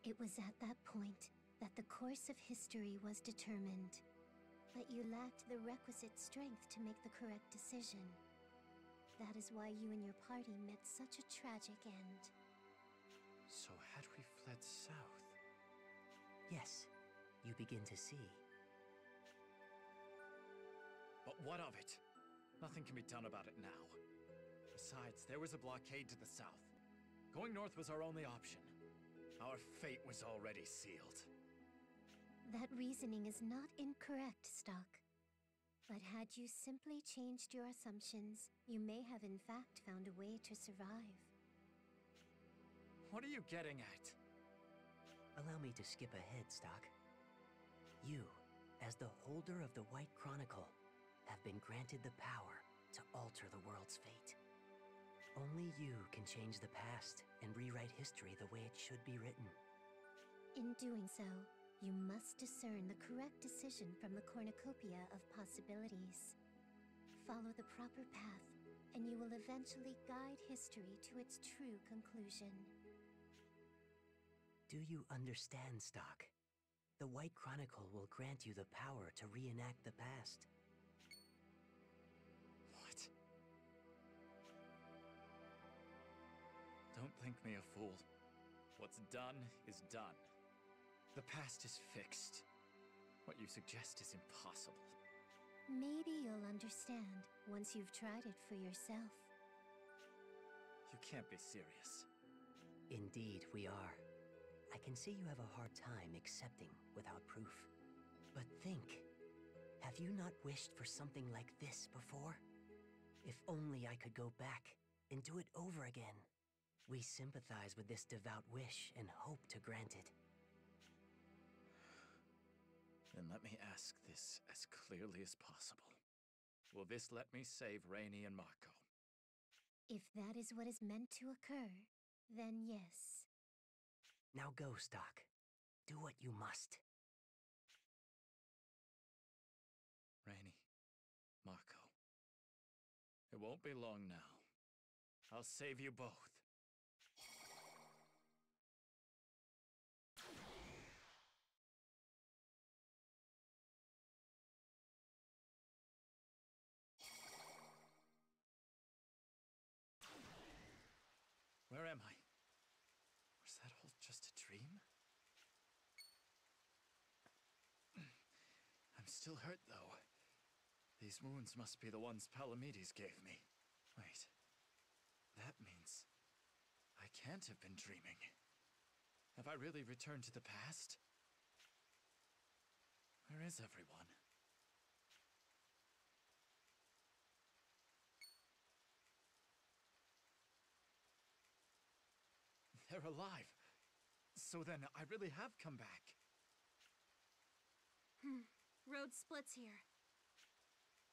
It was at that point that the course of history was determined. But you lacked the requisite strength to make the correct decision. That is why you and your party met such a tragic end. So had we fled south? Yes, you begin to see. But what of it? Nothing can be done about it now. Besides, there was a blockade to the south. Going north was our only option. Our fate was already sealed. That reasoning is not incorrect, Stock. But had you simply changed your assumptions, you may have in fact found a way to survive. What are you getting at? Allow me to skip ahead, Stock. You, as the holder of the White Chronicle, have been granted the power to alter the world's fate. Only you can change the past and rewrite history the way it should be written. In doing so, you must discern the correct decision from the cornucopia of possibilities. Follow the proper path, and you will eventually guide history to its true conclusion. Do you understand, Stock? The White Chronicle will grant you the power to reenact the past. What? Don't think me a fool. What's done is done. The past is fixed. What you suggest is impossible. Maybe you'll understand once you've tried it for yourself. You can't be serious. Indeed, we are. I can see you have a hard time accepting without proof. But think, have you not wished for something like this before? If only I could go back and do it over again. We sympathize with this devout wish and hope to grant it. Then let me ask this as clearly as possible. Will this let me save Rainey and Marco? If that is what is meant to occur, then yes. Now go, Stock. Do what you must. Rainey, Marco. It won't be long now. I'll save you both. Where am I? Was that all just a dream? I'm still hurt, though. These wounds must be the ones Palamedes gave me. Wait. That means I can't have been dreaming. Have I really returned to the past? Where is everyone? They're alive. So then, I really have come back. Road splits here.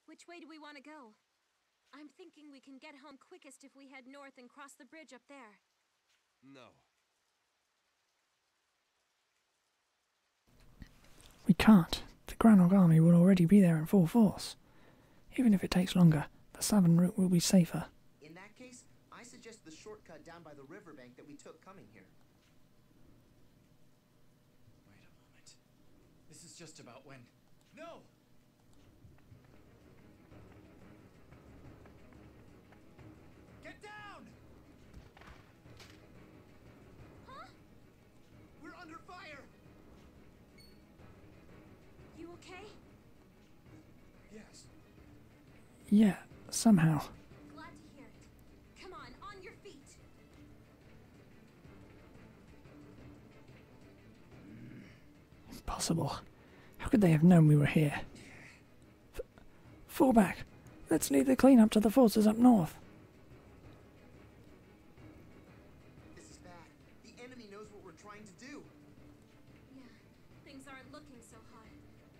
Which way do we want to go? I'm thinking we can get home quickest if we head north and cross the bridge up there. No. We can't. The Granog army will already be there in full force. Even if it takes longer, the southern route will be safer. In that case, I suggest the shortcut down by the riverbank that we took coming here. Wait a moment. This is just about when... No! Get down! Huh? We're under fire! You okay? Yes. Yeah, somehow. Glad to hear it. Come on your feet. Impossible. How could they have known we were here? Fall back. Let's leave the cleanup to the forces up north. This is bad. The enemy knows what we're trying to do. Yeah, things aren't looking so hot.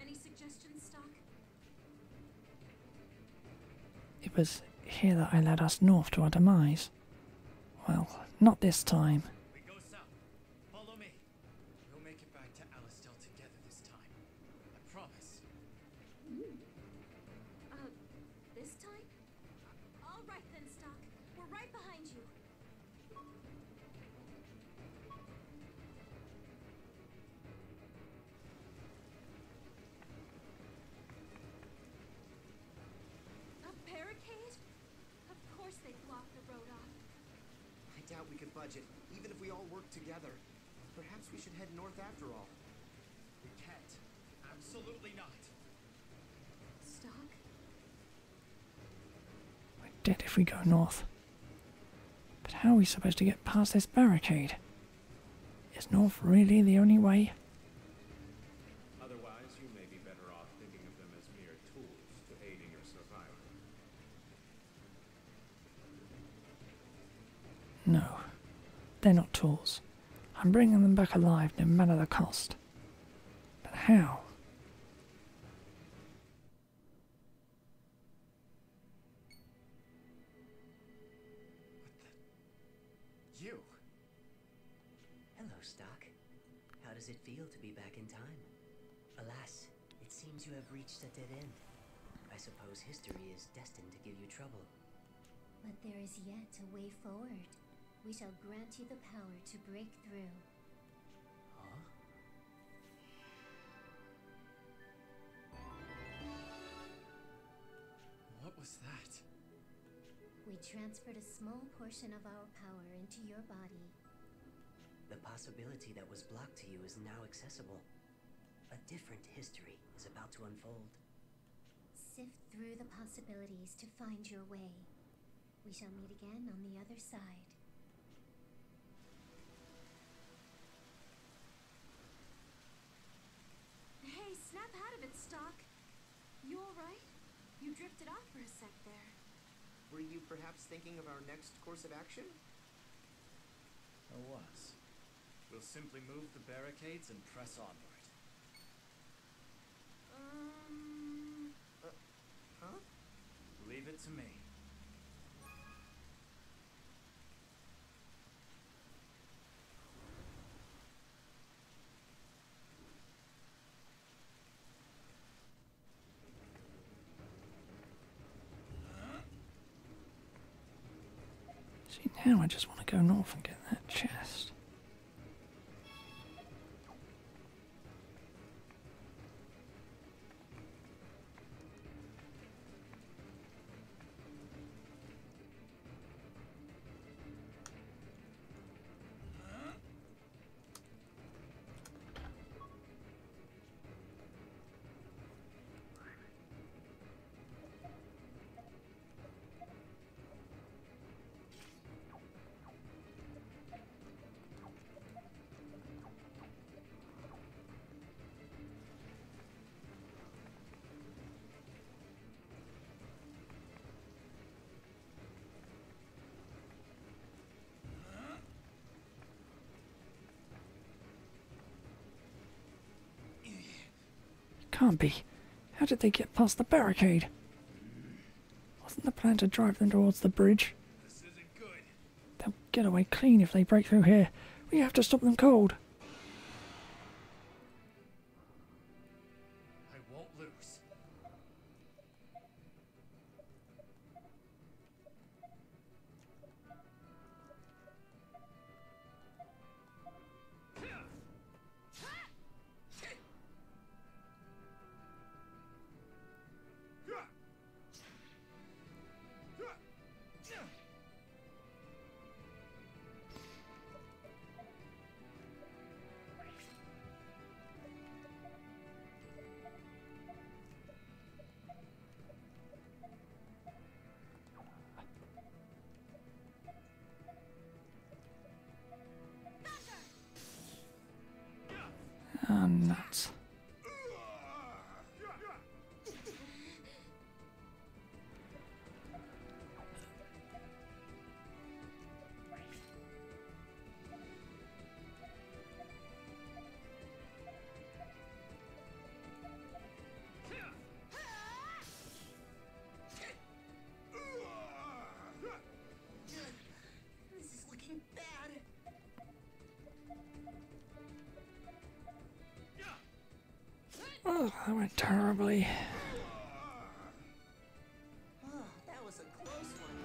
Any suggestions, Stock? It was here that I led us north to our demise. Well, not this time. We go south. Follow me. We'll make it back to Alistel together this time. I promise. This time? All right then, Stock. We're right behind you. A barricade? Of course they blocked the road off. I doubt we could budge it, even if we all work together. Perhaps we should head north after all. We can't. Absolutely not. Stock? We're dead if we go north. But how are we supposed to get past this barricade? Is north really the only way? Otherwise, you may be better off thinking of them as mere tools to aid in your survival. No, they're not tools. I'm bringing them back alive no matter the cost. But how? You. Hello, Stock. How does it feel to be back in time? Alas, it seems you have reached a dead end. I suppose history is destined to give you trouble. But there is yet a way forward. We shall grant you the power to break through. Huh? What was that? We transferred a small portion of our power into your body. The possibility that was blocked to you is now accessible. A different history is about to unfold. Sift through the possibilities to find your way. We shall meet again on the other side. Hey, snap out of it, Stock. You alright? You drifted off for a sec there. Were you perhaps thinking of our next course of action? I was. We'll simply move the barricades and press onward. Huh? Leave it to me. See, now I just want to go north and get that chest. Can't be. How did they get past the barricade? Wasn't the plan to drive them towards the bridge? This isn't good. They'll get away clean if they break through here. We have to stop them cold. I won't lose. Ah, nuts. Oh, that went terribly. That was a close one.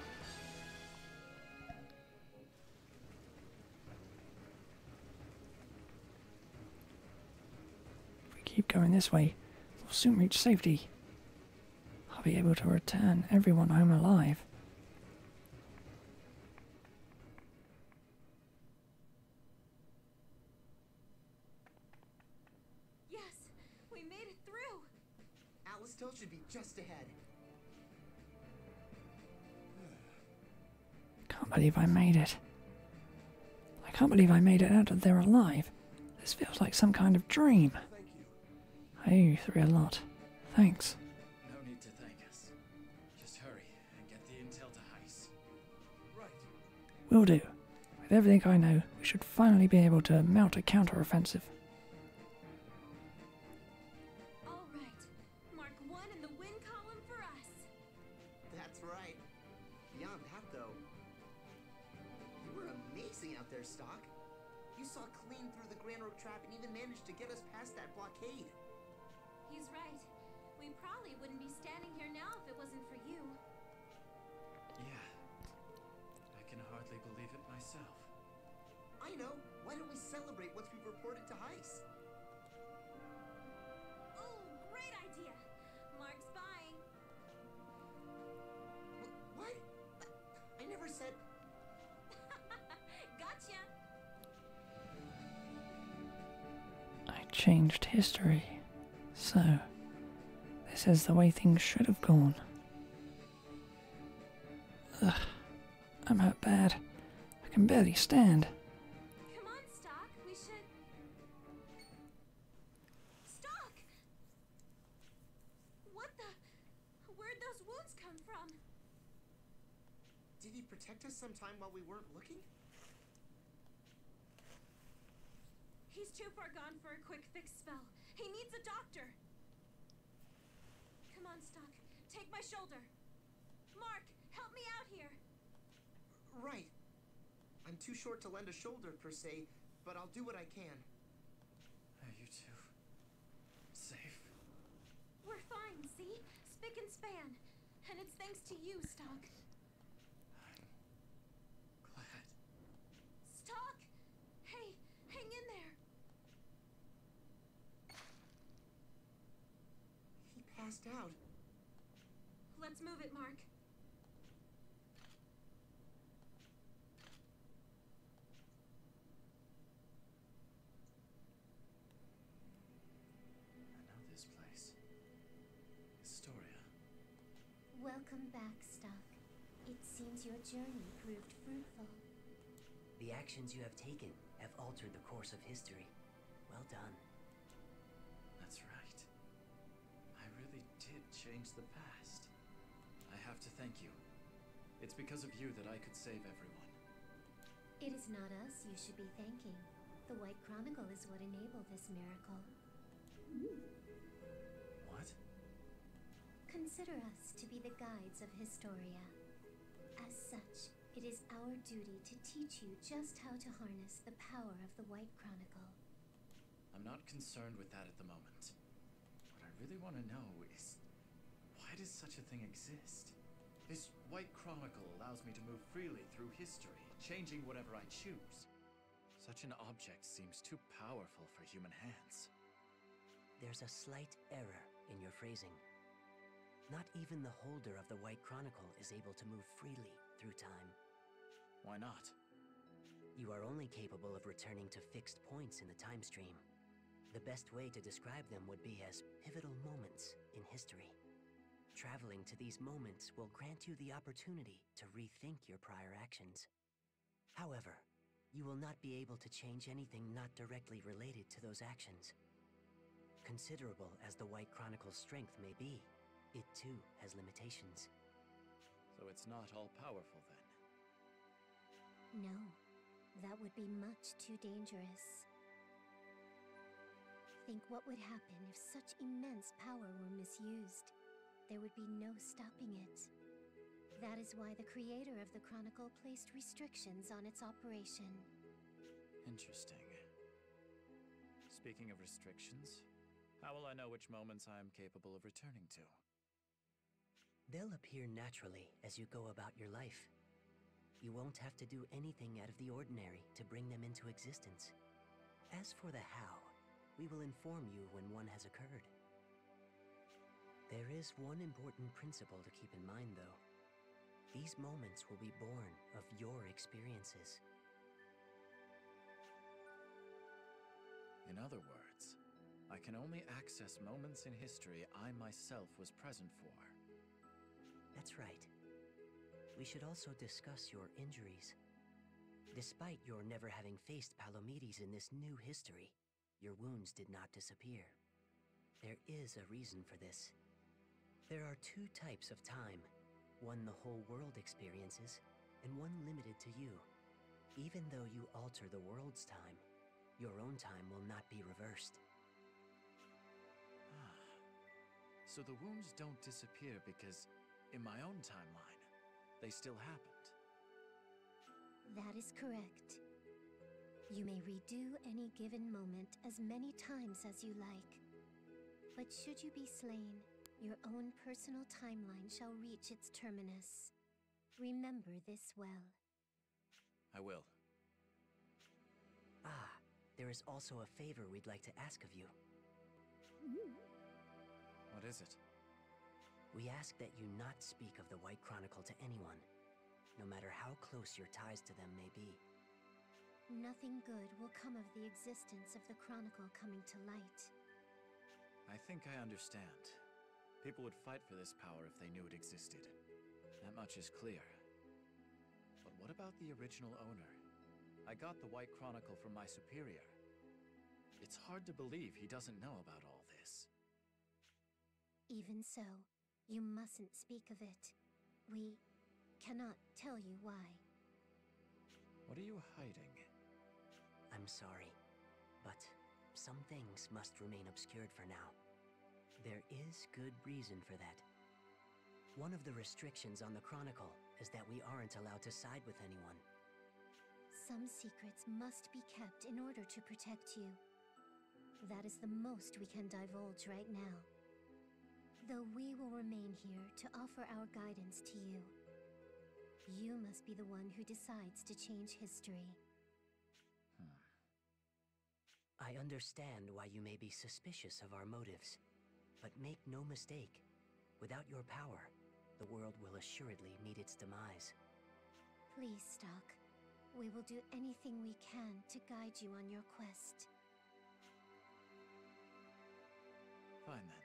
If we keep going this way, we'll soon reach safety. I'll be able to return everyone home alive. Yes, we made it through. Alistair should be just ahead. Can't believe I made it. I can't believe I made it out of there alive. This feels like some kind of dream. Thank you. I owe you three a lot. Thanks. No need to thank us. Just hurry and get the intel to Heist. Right. Will do. With everything I know, we should finally be able to mount a counter-offensive. All right. Mark 1 in the win column for us. That's right. Beyond that, though, you were amazing out there, Stock. You saw clean through the Grand Road trap and even managed to get us past that blockade. He's right. We probably wouldn't be standing here now if it wasn't for you. Yeah. I can hardly believe it myself. I know. Why don't we celebrate once we've reported to Heist? Oh, great idea. Mark's buying. What? I never said... Gotcha. I changed history. So, this is the way things should have gone. Ugh, I'm hurt bad. I can barely stand. Come on, Stock. We should... Stock! What the... Where'd those wounds come from? Did he protect us sometime while we weren't looking? He's too far gone for a quick fix spell. He needs a doctor. Come on, Stock. Take my shoulder. Mark, help me out here. Right. I'm too short to lend a shoulder, per se, but I'll do what I can. Are you two safe? We're fine, see? Spick and span. And it's thanks to you, Stock. I'm glad. Stock! Hey, hang in there. He passed out. Let's move it, Mark. I know this place. Historia. Welcome back, Stock. It seems your journey proved fruitful. The actions you have taken have altered the course of history. Well done. That's right. I really did change the past. I have to thank you. It's because of you that I could save everyone. It is not us you should be thanking. The White Chronicle is what enabled this miracle. What? Consider us to be the guides of Historia. As such, it is our duty to teach you just how to harness the power of the White Chronicle. I'm not concerned with that at the moment. What I really want to know is, why does such a thing exist? This White Chronicle allows me to move freely through history, changing whatever I choose. Such an object seems too powerful for human hands. There's a slight error in your phrasing. Not even the holder of the White Chronicle is able to move freely through time. Why not? You are only capable of returning to fixed points in the time stream. The best way to describe them would be as pivotal moments in history. Traveling to these moments will grant you the opportunity to rethink your prior actions. However, you will not be able to change anything not directly related to those actions. Considerable as the White Chronicle's strength may be, it too has limitations. So it's not all powerful then? No, that would be much too dangerous. Think what would happen if such immense power were misused. There would be no stopping it. That is why the creator of the Chronicle placed restrictions on its operation. Interesting. Speaking of restrictions, How will I know which moments I am capable of returning to? They'll appear naturally as you go about your life. You won't have to do anything out of the ordinary to bring them into existence. As for the how, we will inform you when one has occurred. There is one important principle to keep in mind, though. These moments will be born of your experiences. In other words, I can only access moments in history I myself was present for. That's right. We should also discuss your injuries. Despite your never having faced Palomedes in this new history, your wounds did not disappear. There is a reason for this. There are two types of time, one the whole world experiences, and one limited to you. Even though you alter the world's time, your own time will not be reversed. So the wounds don't disappear because, in my own timeline, they still happened. That is correct. You may redo any given moment as many times as you like. But should you be slain, your own personal timeline shall reach its terminus. Remember this well. I will. Ah, there is also a favor we'd like to ask of you. What is it? We ask that you not speak of the White Chronicle to anyone, no matter how close your ties to them may be. Nothing good will come of the existence of the Chronicle coming to light. I think I understand. People would fight for this power if they knew it existed. That much is clear. But what about the original owner? I got the White Chronicle from my superior. It's hard to believe he doesn't know about all this. Even so, you mustn't speak of it. We cannot tell you why. What are you hiding? I'm sorry, but some things must remain obscured for now. There is good reason for that. One of the restrictions on the Chronicle is that we aren't allowed to side with anyone. Some secrets must be kept in order to protect you. That is the most we can divulge right now. Though we will remain here to offer our guidance to you. You must be the one who decides to change history. I understand why you may be suspicious of our motives. But make no mistake, without your power, the world will assuredly meet its demise. Please, Stock. We will do anything we can to guide you on your quest. Fine then.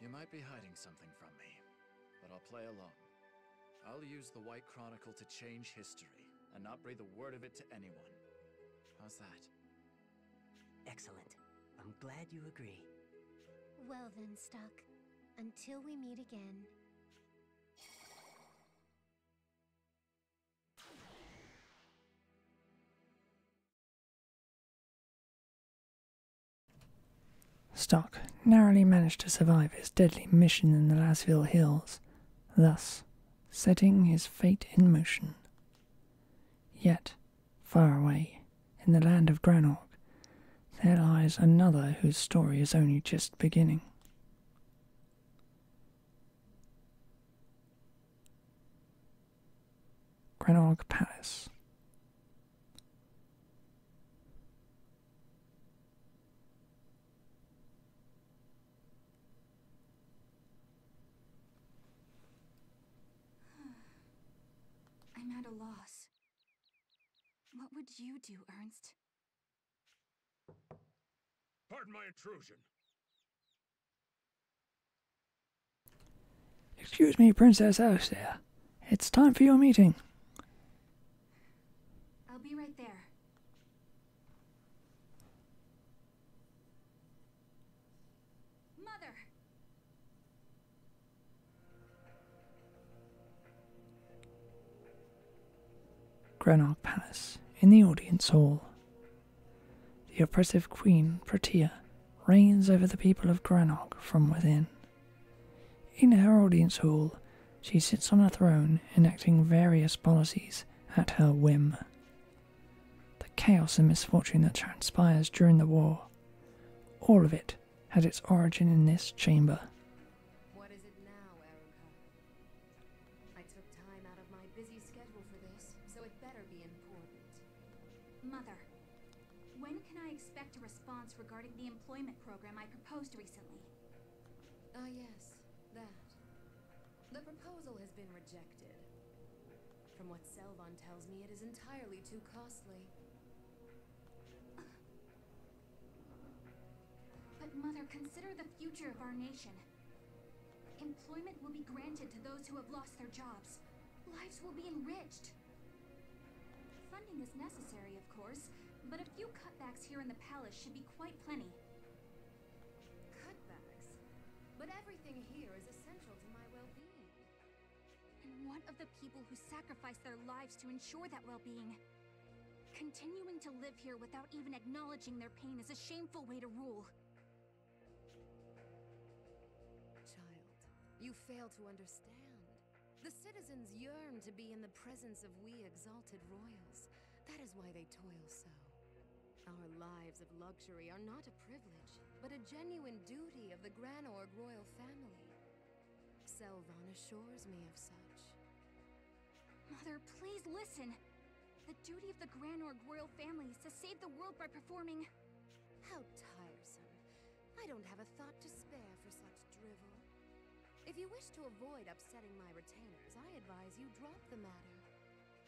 You might be hiding something from me, but I'll play along. I'll use the White Chronicle to change history, and not breathe a word of it to anyone. How's that? Excellent. I'm glad you agree. Well then, Stock. Until we meet again. Stock narrowly managed to survive his deadly mission in the Lasville Hills, thus setting his fate in motion. Yet, far away, in the land of Granog, there lies another whose story is only just beginning. Granog Palace. I'm at a loss. What would you do, Ernst? Pardon my intrusion. Excuse me, Princess Alistair. It's time for your meeting. I'll be right there. Mother! Granog Palace, in the audience hall. The oppressive Queen, Protea, reigns over the people of Granog from within. In her audience hall, she sits on a throne enacting various policies at her whim. The chaos and misfortune that transpires during the war, all of it had its origin in this chamber. What is it now, Erica? I took time out of my busy schedule for this, so it better be important. Mother, when can I expect a response regarding the employment program I proposed recently? Ah, yes, that. The proposal has been rejected. From what Selvon tells me, it is entirely too costly. But Mother, consider the future of our nation. Employment will be granted to those who have lost their jobs. Lives will be enriched. Funding is necessary, of course, but a few cutbacks here in the palace should be quite plenty. Cutbacks? But everything here is essential to my well-being. And what of the people who sacrifice their lives to ensure that well-being? Continuing to live here without even acknowledging their pain is a shameful way to rule. Child, you fail to understand. The citizens yearn to be in the presence of we exalted royals. That is why they toil so. Our lives of luxury are not a privilege, but a genuine duty of the Granorg royal family. Selvon assures me of such. Mother, please listen. The duty of the Granorg royal family is to save the world by performing... How tiresome. I don't have a thought to spare for such drivel. If you wish to avoid upsetting my retainers, I advise you drop the matter.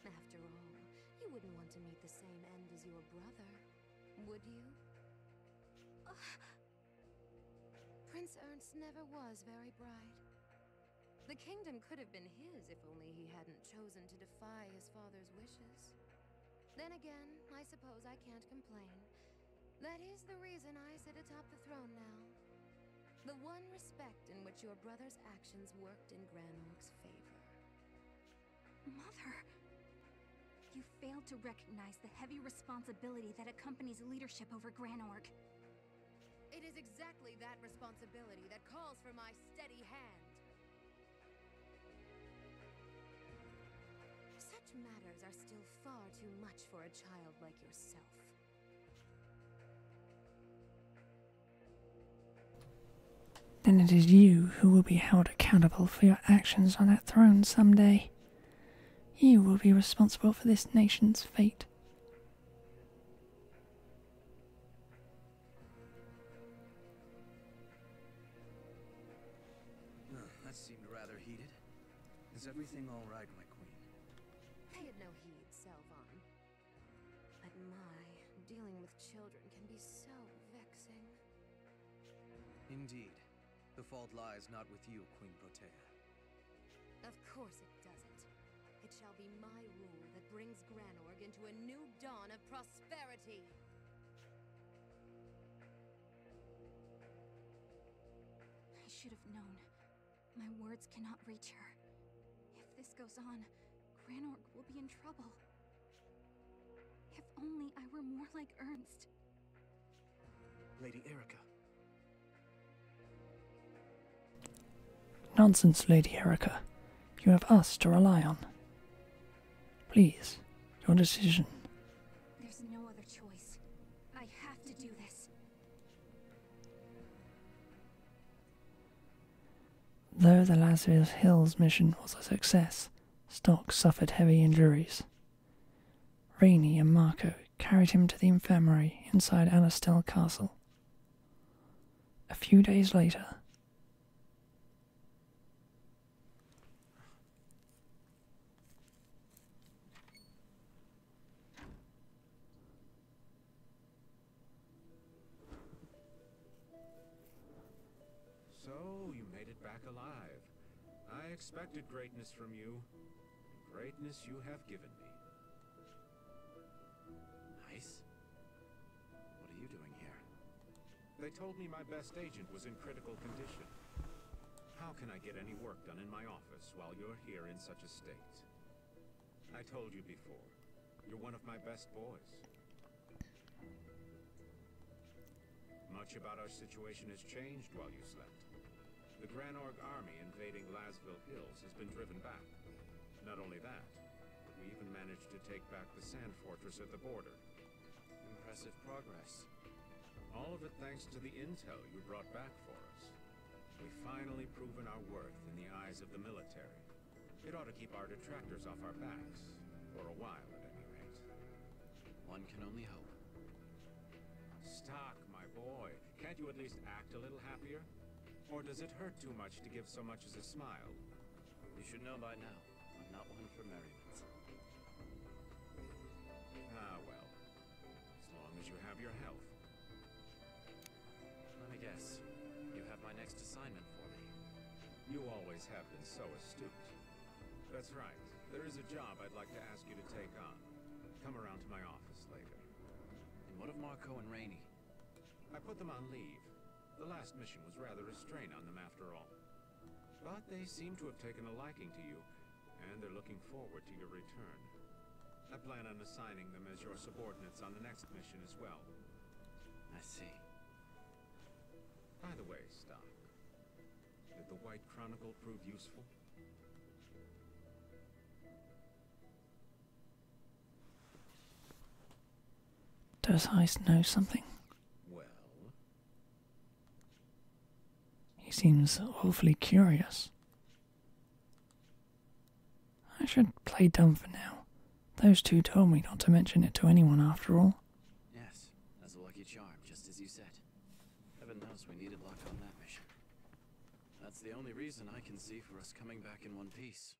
After all, you wouldn't want to meet the same end as your brother, would you? Prince Ernst never was very bright. The kingdom could have been his if only he hadn't chosen to defy his father's wishes. Then again, I suppose I can't complain. That is the reason I sit atop the throne now. The one respect in which your brother's actions worked in Granorg's favor. Mother... You failed to recognize the heavy responsibility that accompanies leadership over Granorg. It is exactly that responsibility that calls for my steady hand. Such matters are still far too much for a child like yourself. Then it is you who will be held accountable for your actions on that throne someday. You will be responsible for this nation's fate. That seemed rather heated. Is everything all right, my queen? Pay it no heed, Selvon. But dealing with children can be so vexing. Indeed. The fault lies not with you, Queen Protea. Of course it doesn't. It shall be my rule that brings Granorg into a new dawn of prosperity. I should have known. My words cannot reach her. If this goes on, Granorg will be in trouble. If only I were more like Ernst. Lady Erica. Nonsense, Lady Erica. You have us to rely on. Please, your decision. There's no other choice. I have to do this. Though the Lasville Hills mission was a success, Stock suffered heavy injuries. Rainey and Marco carried him to the infirmary inside Anastel Castle. A few days later, So, you made it back alive. I expected greatness from you. Greatness you have given me. Nice. What are you doing here? They told me my best agent was in critical condition. How can I get any work done in my office while you're here in such a state? I told you before, you're one of my best boys. Much about our situation has changed while you slept. The Granorg army invading Lasville Hills has been driven back. Not only that, but we even managed to take back the sand fortress at the border. Impressive progress. All of it thanks to the intel you brought back for us. We've finally proven our worth in the eyes of the military. It ought to keep our detractors off our backs. For a while, at any rate. One can only hope. Stock, my boy. Can't you at least act a little happier? Or does it hurt too much to give so much as a smile? You should know by now, I'm not one for merriment. Ah, well. As long as you have your health. Let me guess. You have my next assignment for me. You always have been so astute. That's right. There is a job I'd like to ask you to take on. Come around to my office later. And what of Marco and Rainey? I put them on leave. The last mission was rather a strain on them after all. But they seem to have taken a liking to you, and they're looking forward to your return. I plan on assigning them as your subordinates on the next mission as well. I see. By the way, Stock, did the White Chronicle prove useful? Does Heist know something? Well? He seems awfully curious. I should play dumb for now. Those two told me not to mention it to anyone after all. Yes, as a lucky charm, just as you said. Heaven knows we needed luck on that mission. That's the only reason I can see for us coming back in one piece.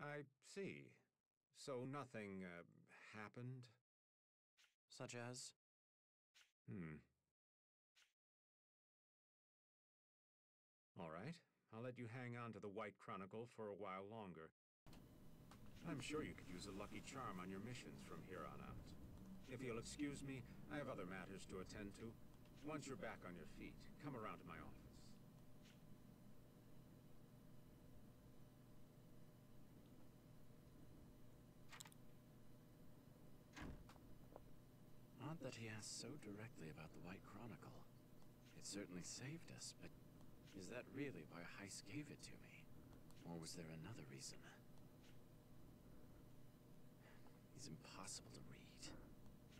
I see. So nothing, happened? Such as? All right. I'll let you hang on to the White Chronicle for a while longer. I'm sure you could use a lucky charm on your missions from here on out. If you'll excuse me, I have other matters to attend to. Once you're back on your feet, come around to my office. Odd that he asked so directly about the White Chronicle. It certainly saved us, but is that really why Heist gave it to me? Or was there another reason? He's impossible to read.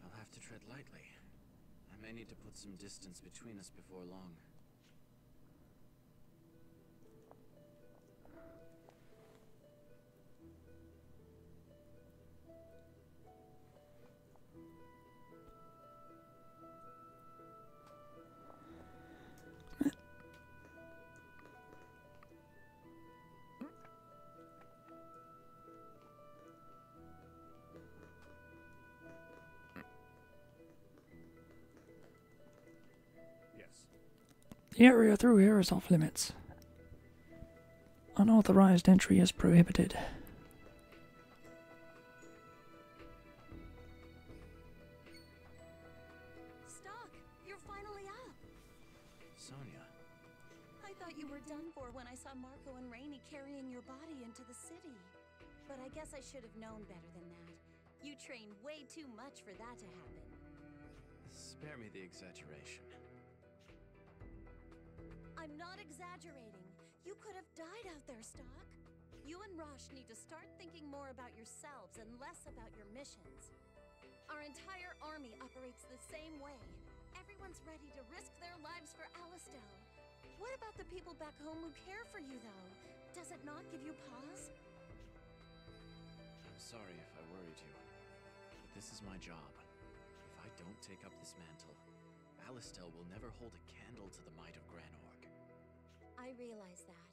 I'll have to tread lightly. I may need to put some distance between us before long. The area through here is off limits. Unauthorized entry is prohibited. Stock, you're finally up. Sonia. I thought you were done for when I saw Marco and Rainey carrying your body into the city. But I guess I should have known better than that. You trained way too much for that to happen. Spare me the exaggeration. I'm not exaggerating. You could have died out there, Stock. You and Rosh need to start thinking more about yourselves and less about your missions. Our entire army operates the same way. Everyone's ready to risk their lives for Allistel. What about the people back home who care for you, though? Does it not give you pause? I'm sorry if I worried you, but this is my job. If I don't take up this mantle, Allistel will never hold a candle to the might of Gran Org. I realize that.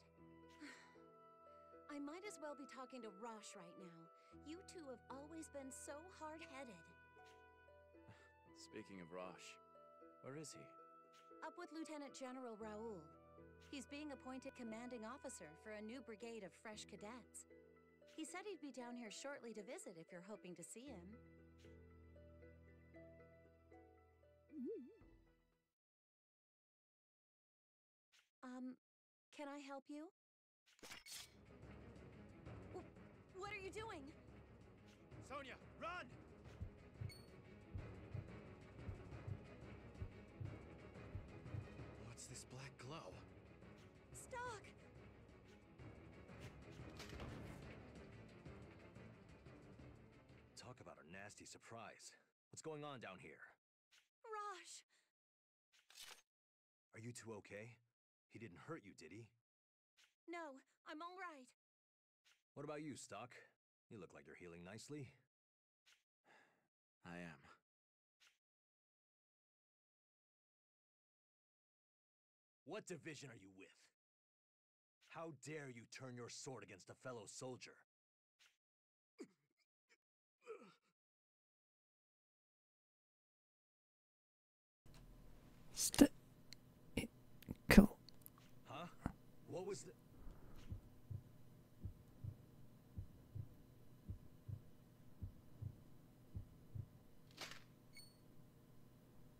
I might as well be talking to Rosh right now. You two have always been so hard-headed. Speaking of Rosh, where is he? Up with Lieutenant General Raoul. He's being appointed commanding officer for a new brigade of fresh cadets. He said he'd be down here shortly to visit if you're hoping to see him. Can I help you? What are you doing? Sonia, run! What's this black glow? Stock! Talk about a nasty surprise. What's going on down here? Rosh! Are you two okay? He didn't hurt you, did he? No, I'm all right. What about you, Stock? You look like you're healing nicely. I am. What division are you with? How dare you turn your sword against a fellow soldier? Cool. Huh? What was the...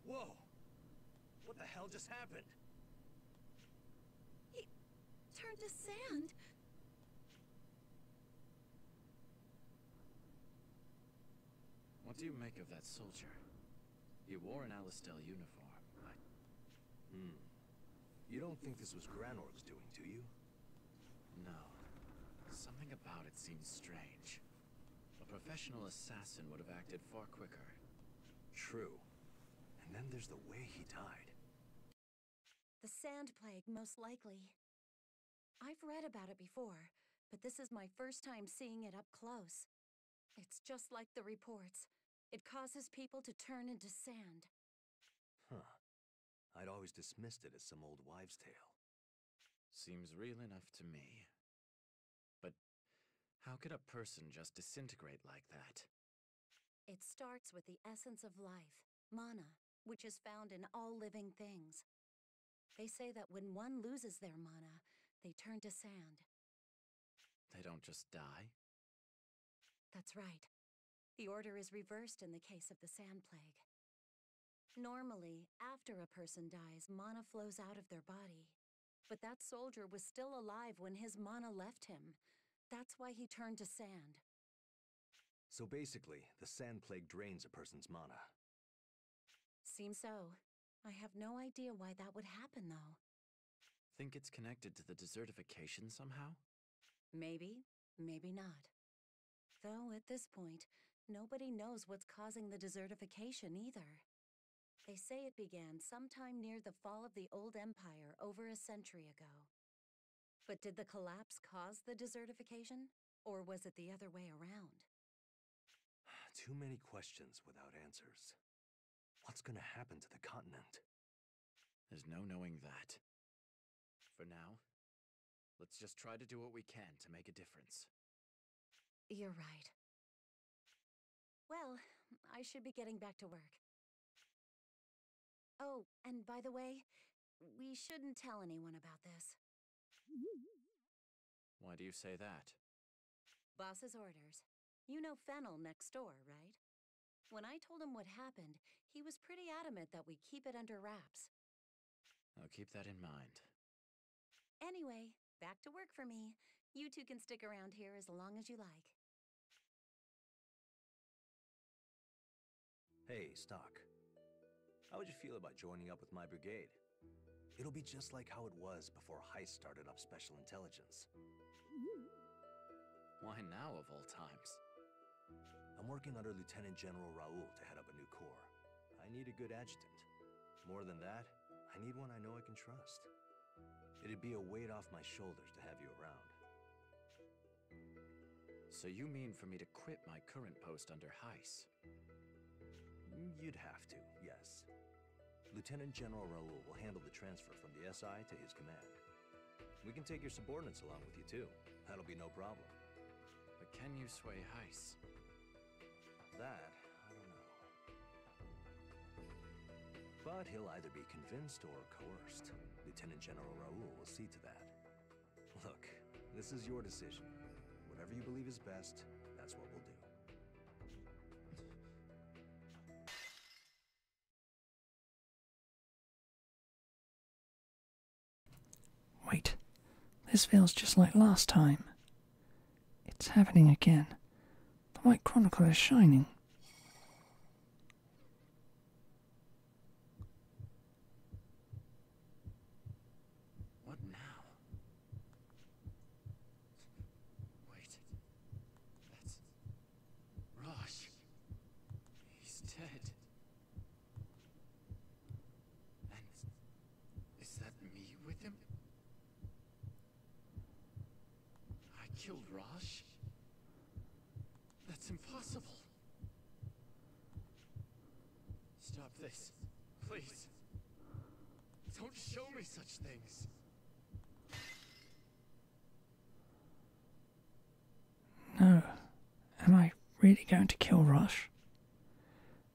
Whoa! What the hell just happened? He turned to sand. What do you make of that soldier? He wore an Alistel uniform. You don't think this was Granorg's doing, do you? No. Something about it seems strange. A professional assassin would have acted far quicker. True. And then there's the way he died. The Sand Plague, most likely. I've read about it before, but this is my first time seeing it up close. It's just like the reports. It causes people to turn into sand. Huh. I'd always dismissed it as some old wives' tale. Seems real enough to me. But how could a person just disintegrate like that? It starts with the essence of life, mana, which is found in all living things. They say that when one loses their mana, they turn to sand. They don't just die? That's right. The order is reversed in the case of the Sand Plague. Normally, after a person dies, mana flows out of their body. But that soldier was still alive when his mana left him. That's why he turned to sand. So basically, the Sand Plague drains a person's mana. Seems so. I have no idea why that would happen, though. Think it's connected to the desertification somehow? Maybe, maybe not. Though, at this point, nobody knows what's causing the desertification either. They say it began sometime near the fall of the Old Empire over a century ago. But did the collapse cause the desertification? Or was it the other way around? Too many questions without answers. What's gonna happen to the continent? There's no knowing that. For now, let's just try to do what we can to make a difference. You're right. Well, I should be getting back to work. Oh, and by the way, we shouldn't tell anyone about this. Why do you say that? Boss's orders. You know Fennel next door, right? When I told him what happened, he was pretty adamant that we keep it under wraps. I'll keep that in mind. Anyway, back to work for me. You two can stick around here as long as you like. Hey, Stock. How would you feel about joining up with my brigade? It'll be just like how it was before Heist started up Special Intelligence. Why now, of all times? I'm working under Lieutenant General Raoul to head up a new corps. I need a good adjutant. More than that, I need one I know I can trust. It'd be a weight off my shoulders to have you around. So you mean for me to quit my current post under Heist? You'd have to, yes. Lieutenant General Raoul will handle the transfer from the SI to his command. We can take your subordinates along with you too. That'll be no problem. But can you sway Heist? That, I don't know. But he'll either be convinced or coerced. Lieutenant General Raoul will see to that. Look, this is your decision. Whatever you believe is best, that's what we'll do. Wait, this feels just like last time. It's happening again. The White Chronicle is shining. What now? Wait, that's... Rosh. He's dead. killed Rosh? That's impossible. Stop this, please. Don't show me such things. No. Am I really going to kill Rush?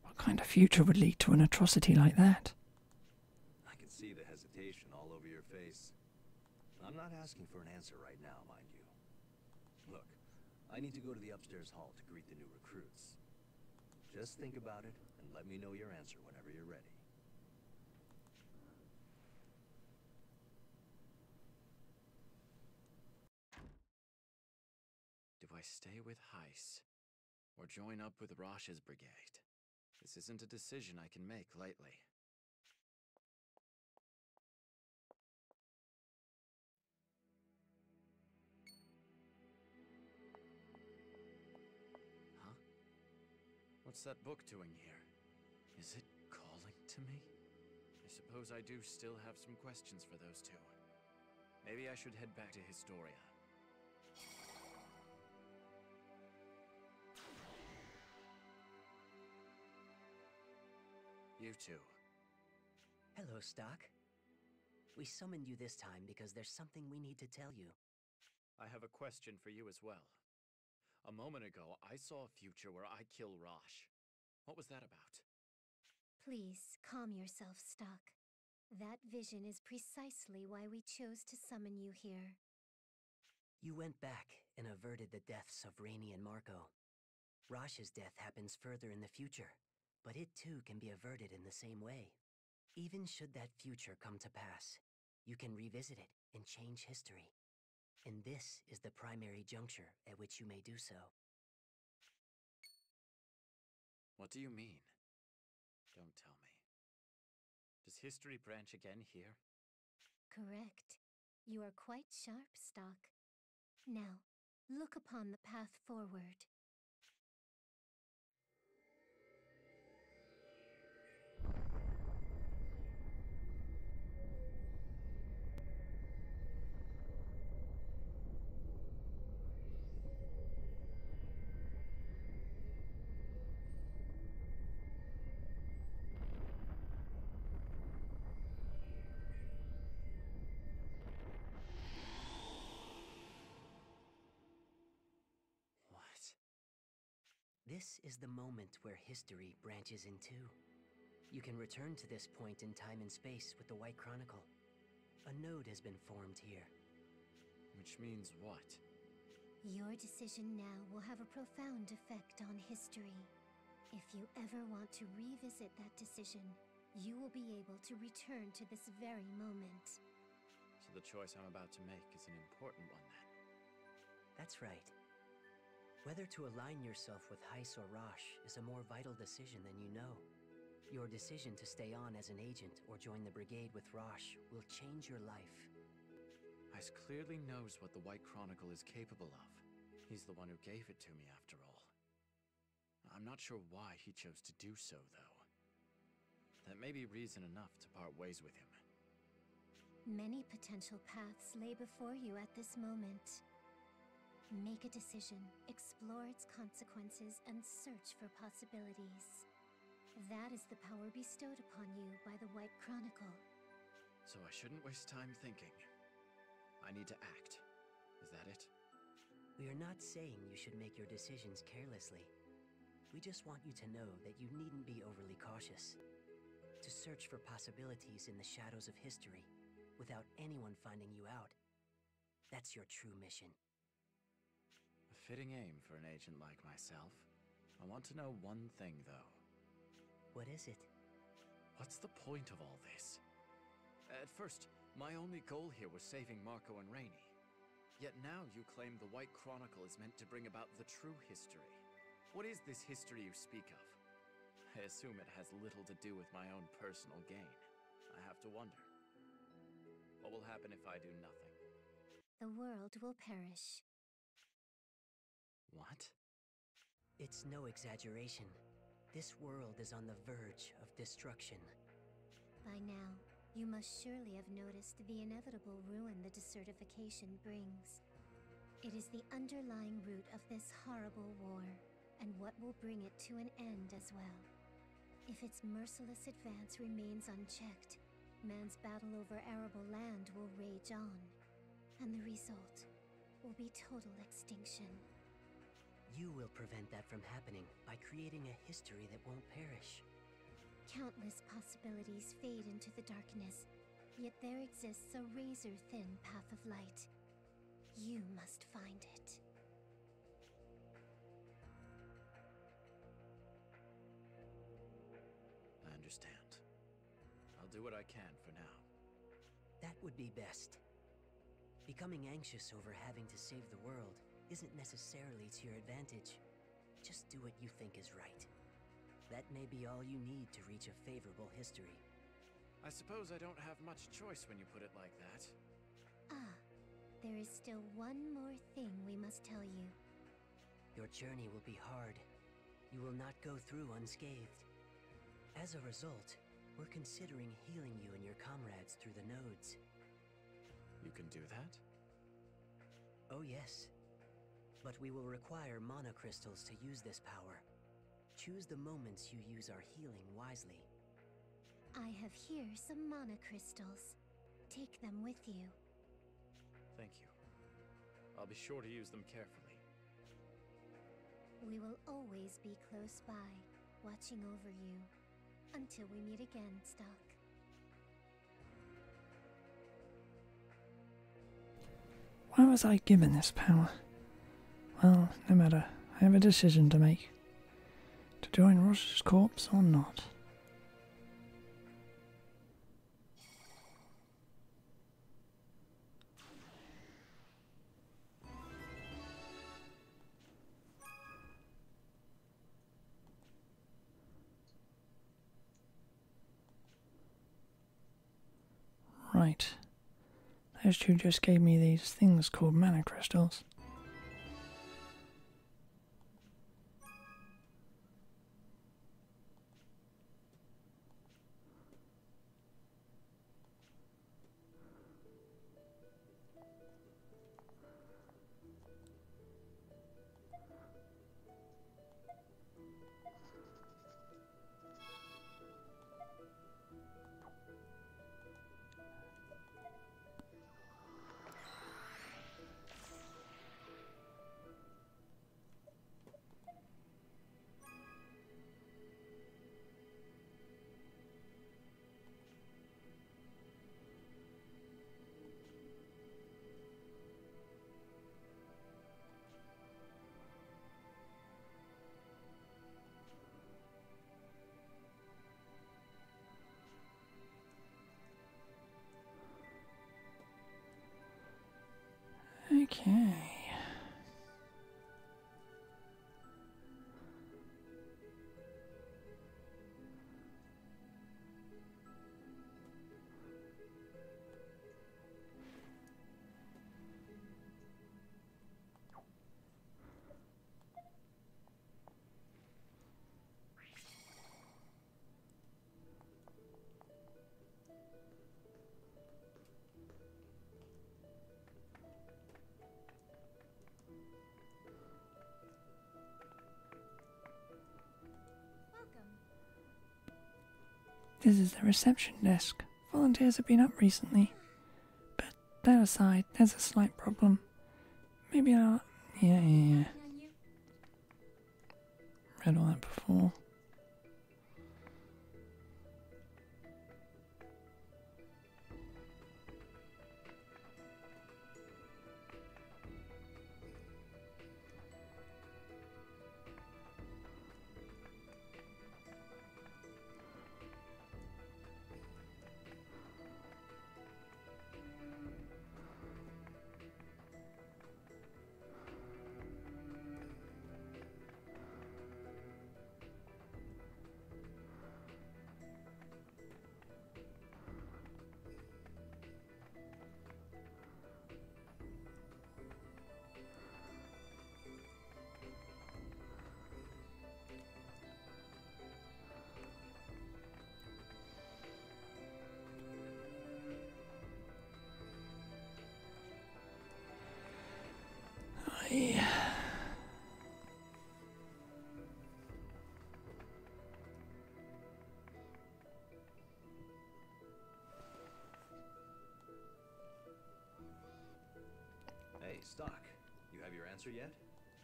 What kind of future would lead to an atrocity like that? I can see the hesitation all over your face. I'm not asking for an answer right now, mind you. Look, I need to go to the upstairs hall to greet the new recruits. Just think about it and let me know your answer whenever you're ready. Do I stay with Heiss, or join up with Rosh's brigade? This isn't a decision I can make lightly. Huh? What's that book doing here? Is it calling to me? I suppose I do still have some questions for those two. Maybe I should head back to Historia. You two. Hello, Stock. We summoned you this time because there's something we need to tell you. I have a question for you as well. A moment ago, I saw a future where I kill Rosh. What was that about? Please, calm yourself, Stock. That vision is precisely why we chose to summon you here. You went back and averted the deaths of Rainey and Marco. Rosh's death happens further in the future, but it too can be averted in the same way. Even should that future come to pass, you can revisit it and change history. And this is the primary juncture at which you may do so. What do you mean? Don't tell me. Does history branch again here? Correct. You are quite sharp, Stock. Now, look upon the path forward. This is the moment where history branches in two. You can return to this point in time and space with the White Chronicle. A node has been formed here. Which means what? Your decision now will have a profound effect on history. If you ever want to revisit that decision, you will be able to return to this very moment. So the choice I'm about to make is an important one then? That's right. Whether to align yourself with Heiss or Rosh is a more vital decision than you know. Your decision to stay on as an agent or join the brigade with Rosh will change your life. Heiss clearly knows what the White Chronicle is capable of. He's the one who gave it to me, after all. I'm not sure why he chose to do so, though. That may be reason enough to part ways with him. Many potential paths lay before you at this moment. Make a decision, explore its consequences, and search for possibilities. That is the power bestowed upon you by the White Chronicle. So I shouldn't waste time thinking. I need to act. Is that it? We are not saying you should make your decisions carelessly. We just want you to know that you needn't be overly cautious. To search for possibilities in the shadows of history, without anyone finding you out. That's your true mission. A fitting aim for an agent like myself. I want to know one thing, though. What is it? What's the point of all this? At first, my only goal here was saving Marco and Rainey. Yet now you claim the White Chronicle is meant to bring about the true history. What is this history you speak of? I assume it has little to do with my own personal gain. I have to wonder. What will happen if I do nothing? The world will perish. What? It's no exaggeration. This world is on the verge of destruction. By now, you must surely have noticed the inevitable ruin the desertification brings. It is the underlying root of this horrible war, and what will bring it to an end as well. If its merciless advance remains unchecked, man's battle over arable land will rage on, and the result will be total extinction. You will prevent that from happening by creating a history that won't perish. Countless possibilities fade into the darkness, yet there exists a razor-thin path of light. You must find it. I understand. I'll do what I can for now. That would be best. Becoming anxious over having to save the world isn't necessarily to your advantage. Just do what you think is right. That may be all you need to reach a favorable history. I suppose I don't have much choice when you put it like that. Ah, there is still one more thing we must tell you. Your journey will be hard. You will not go through unscathed. As a result, we're considering healing you and your comrades through the nodes. You can do that? Oh yes. But we will require mana crystals to use this power. Choose the moments you use our healing wisely. I have here some mana crystals. Take them with you. Thank you. I'll be sure to use them carefully. We will always be close by, watching over you. Until we meet again, Stock. Why was I given this power? Well, no matter. I have a decision to make. To join Rosh's corpse or not. Right. Those two just gave me these things called mana crystals. Okay. This is the reception desk. Volunteers have been up recently. But that aside, there's a slight problem. Maybe I'll... Yeah. Read all that before. Stock, you have your answer yet?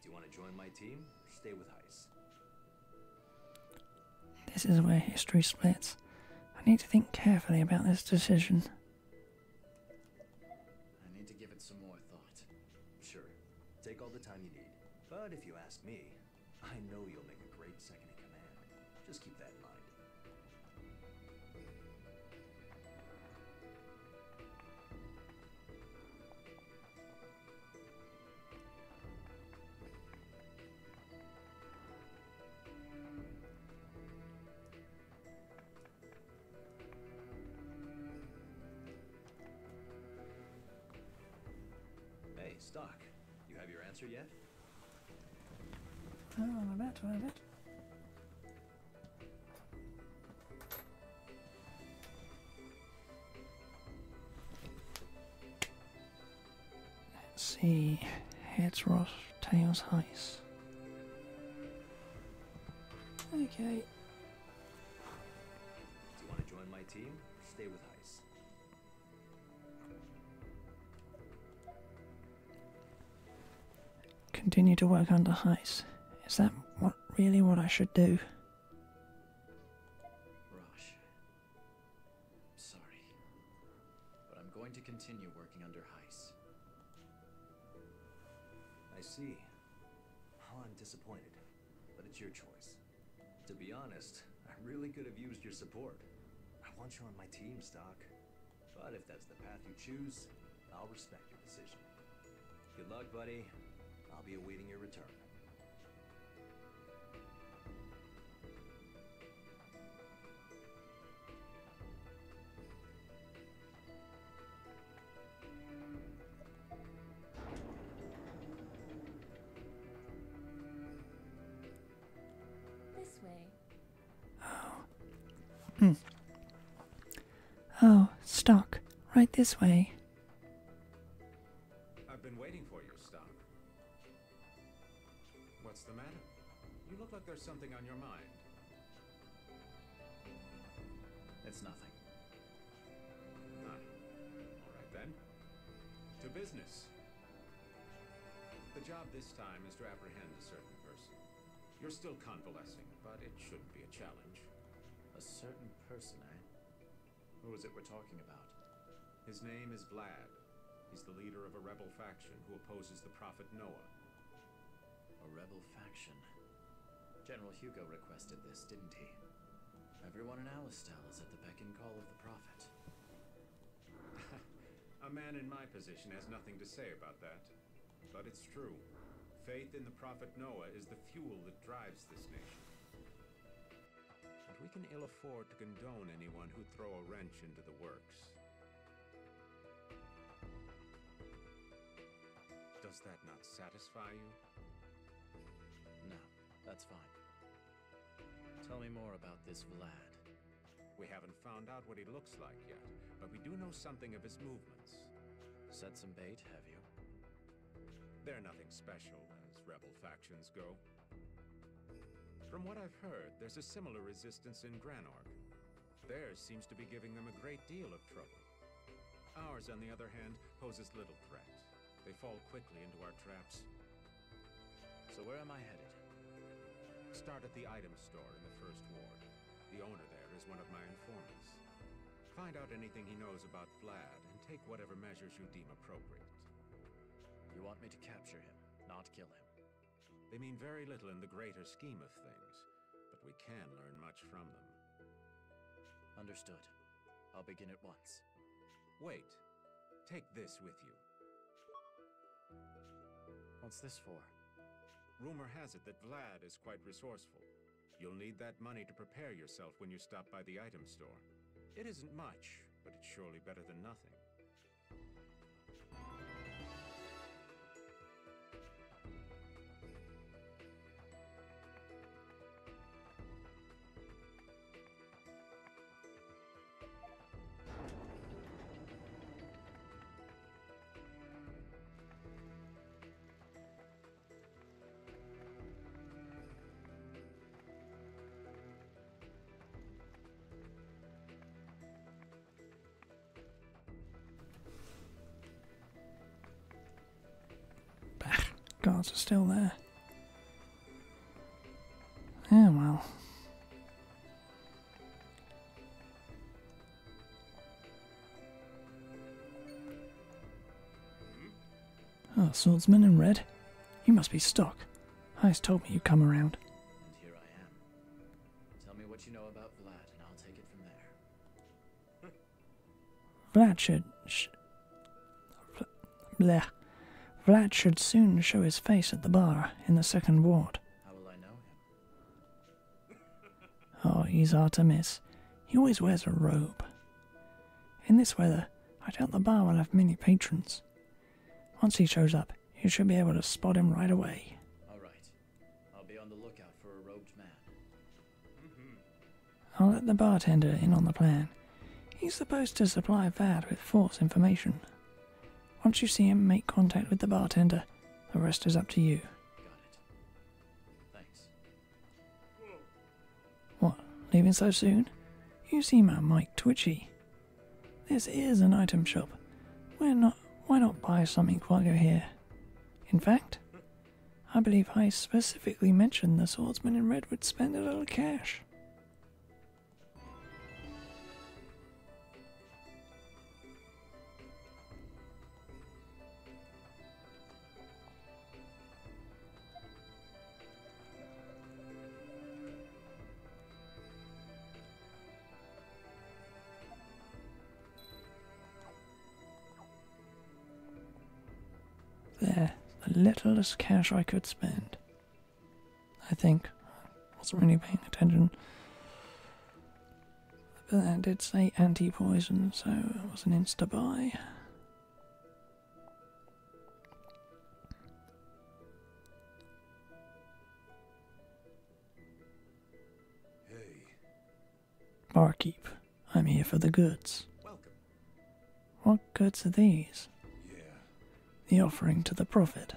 Do you want to join my team or stay with Heist? This is where history splits. I need to think carefully about this decision. I need to give it some more thought. Sure, take all the time you need. But if you ask me, I know you'll make a great second-in-command. Just keep that in mind. Hey, Stock, you have your answer yet? Oh, I'm about to have it. Let's see. Heads Ross, tails Heist. Okay. Do you want to join my team or stay with Heist? Continue to work under Heist. Is that really what I should do? Rosh. Sorry. But I'm going to continue working under Heist. I see. Oh, I'm disappointed, but it's your choice. To be honest, I really could have used your support. I want you on my team, Stock. But if that's the path you choose, I'll respect your decision. Good luck, buddy. I'll be awaiting your return. This way. Oh, Stock. Right this way. I've been waiting for you, Stock. What's the matter? You look like there's something on your mind. It's nothing. Ah, all right then. To business. The job this time is to apprehend a certain person. You're still convalescing, but it shouldn't be a challenge. A certain person, eh? Who is it we're talking about? His name is Vlad. He's the leader of a rebel faction who opposes the Prophet Noah. A rebel faction. General Hugo requested this, didn't he? Everyone in Alistel is at the beck and call of the Prophet. A man in my position has nothing to say about that. But it's true. Faith in the Prophet Noah is the fuel that drives this nation. And we can ill afford to condone anyone who'd throw a wrench into the works. Does that not satisfy you? No, that's fine. Tell me more about this Vlad. We haven't found out what he looks like yet, but we do know something of his movements. Set some bait, have you? They're nothing special, as rebel factions go. From what I've heard, there's a similar resistance in Granorg. Theirs seems to be giving them a great deal of trouble. Ours, on the other hand, poses little threat. They fall quickly into our traps. So where am I headed? Start at the item store in the First Ward. The owner there is one of my informants. Find out anything he knows about Vlad, and take whatever measures you deem appropriate. You want me to capture him, not kill him? They mean very little in the greater scheme of things, but we can learn much from them. Understood. I'll begin at once. Wait. Take this with you. What's this for? Rumor has it that Vlad is quite resourceful. You'll need that money to prepare yourself when you stop by the item store. It isn't much, but it's surely better than nothing. guards are still there. Yeah, well. Oh, swordsman in red. You must be Stock. Heist told me you'd come around. And here I am. Tell me what you know about Vlad, and I'll take it from there. Vlad Vlad should soon show his face at the bar in the second ward. How will I know him? Oh, he's hard to miss. He always wears a robe. In this weather, I doubt the bar will have many patrons. Once he shows up, you should be able to spot him right away. All right. I'll be on the lookout for a robed man. I'll let the bartender in on the plan. He's supposed to supply Vlad with false information. Once you see him, make contact with the bartender. The rest is up to you. Got it. Thanks. What, leaving so soon? You seem a mite twitchy. This is an item shop. Why not buy something while you're here? In fact, I believe I specifically mentioned the swordsman in red would spend a little cash. There, the littlest cash I could spend. I think. I wasn't really paying attention. But that did say anti-poison, so it was an insta-buy. Hey. Barkeep, I'm here for the goods. Welcome. What goods are these? Yeah. The offering to the prophet.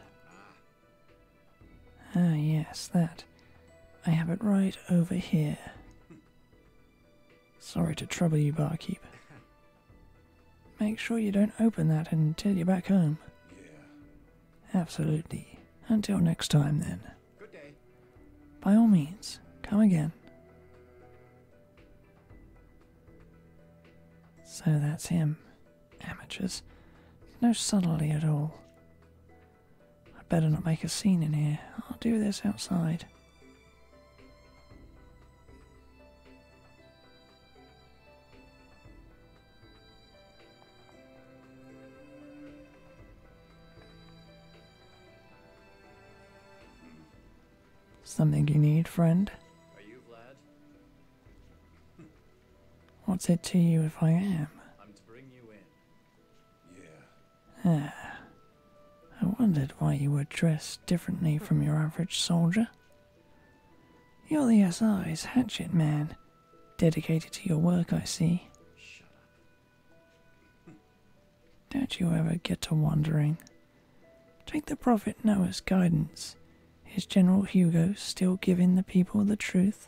Ah, yes, that. I have it right over here. Sorry to trouble you, barkeep. Make sure you don't open that until you're back home. Yeah. Absolutely. Until next time, then. Good day. By all means, come again. So that's him. Amateurs. No subtlety at all. I'd better not make a scene in here. I'll do this outside. Something you need, friend? Are you Vlad? What's it to you if I am? I'm to bring you in. Yeah. Ah. I wondered why you were dressed differently from your average soldier. You're the SI's hatchet man. Dedicated to your work, I see. Shut up. Don't you ever get to wondering? Take the Prophet Noah's guidance. Is General Hugo still giving the people the truth?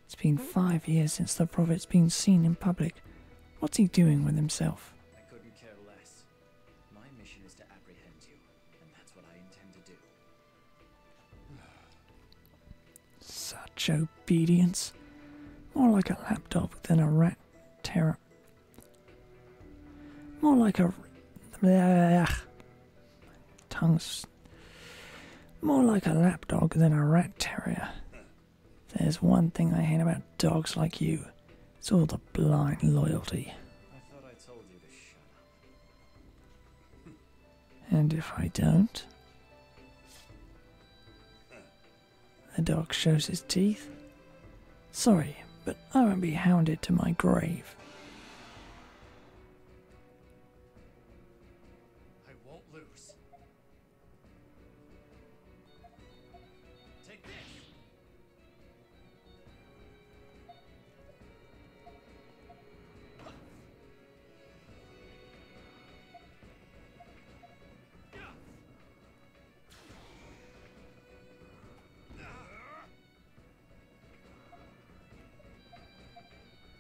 It's been 5 years since the Prophet's been seen in public. What's he doing with himself? I couldn't care less. My mission is to apprehend you, and that's what I intend to do. Such obedience. More like a lapdog than a rat terror. More like a... Tongue's... More like a lapdog than a rat terrier. There's one thing I hate about dogs like you. It's all the blind loyalty. I thought I told you to shut up. And if I don't? The dog shows his teeth. Sorry, but I won't be hounded to my grave. I won't lose. Take this!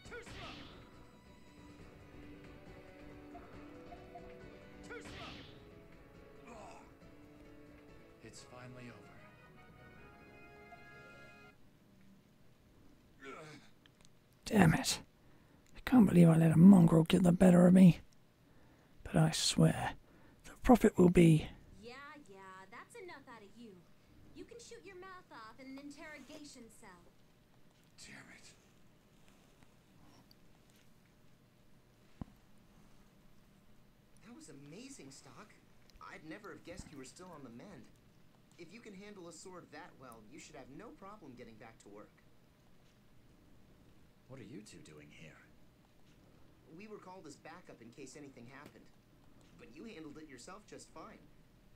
Too slow! Damn it. I can't believe I let a mongrel get the better of me. But I swear, the profit will be... Yeah, that's enough out of you. You can shoot your mouth off in an interrogation cell. Damn it. That was amazing, Stock. I'd never have guessed you were still on the mend. If you can handle a sword that well, you should have no problem getting back to work. What are you two doing here? We were called as backup in case anything happened. But you handled it yourself just fine.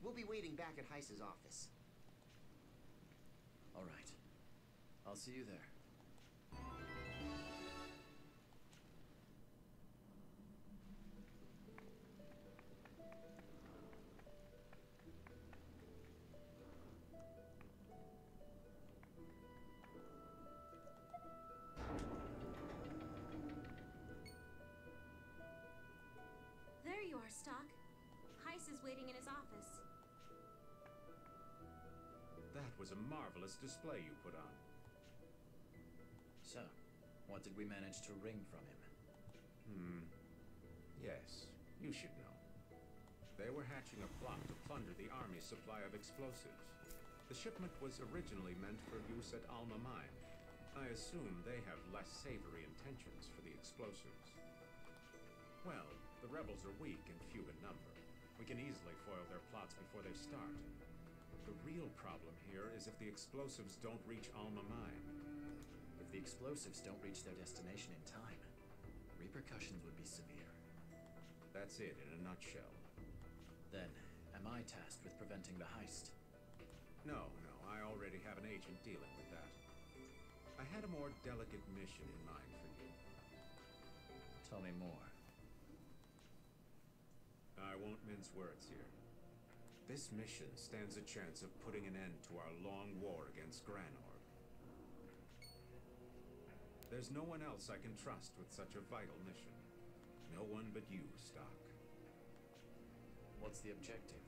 We'll be waiting back at Heiss's office. All right. I'll see you there. There you are, Stock. Heiss is waiting in his office. That was a marvelous display you put on. So, what did we manage to wring from him? Yes, you should know. They were hatching a plot to plunder the army's supply of explosives. The shipment was originally meant for use at Alma Mine. I assume they have less savory intentions for the explosives. Well, the rebels are weak and few in number. We can easily foil their plots before they start. The real problem here is if the explosives don't reach Alma Mine. If the explosives don't reach their destination in time, repercussions would be severe. That's it in a nutshell. Then, am I tasked with preventing the heist? No, I already have an agent dealing with that. I had a more delicate mission in mind for you. Tell me more. I won't mince words here. This mission stands a chance of putting an end to our long war against Granorg. There's no one else I can trust with such a vital mission. No one but you, Stock. What's the objective?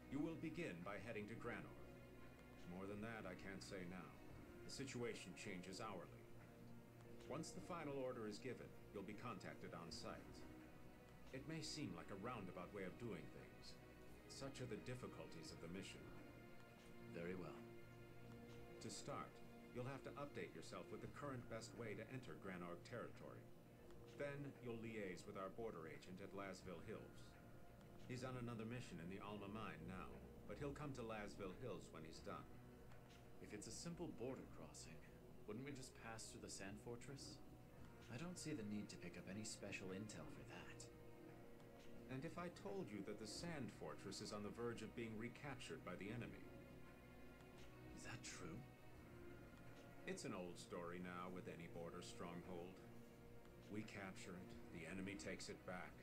You will begin by heading to Granorg. More than that, I can't say now. The situation changes hourly. Once the final order is given, you'll be contacted on site. It may seem like a roundabout way of doing things. Such are the difficulties of the mission. Very well. To start, you'll have to update yourself with the current best way to enter Granorg territory. Then, you'll liaise with our border agent at Lasville Hills. He's on another mission in the Alma Mine now, but he'll come to Lasville Hills when he's done. If it's a simple border crossing, wouldn't we just pass through the Sand Fortress? I don't see the need to pick up any special intel for that. And if I told you that the Sand Fortress is on the verge of being recaptured by the enemy? Is that true? It's an old story now with any border stronghold. We capture it, the enemy takes it back,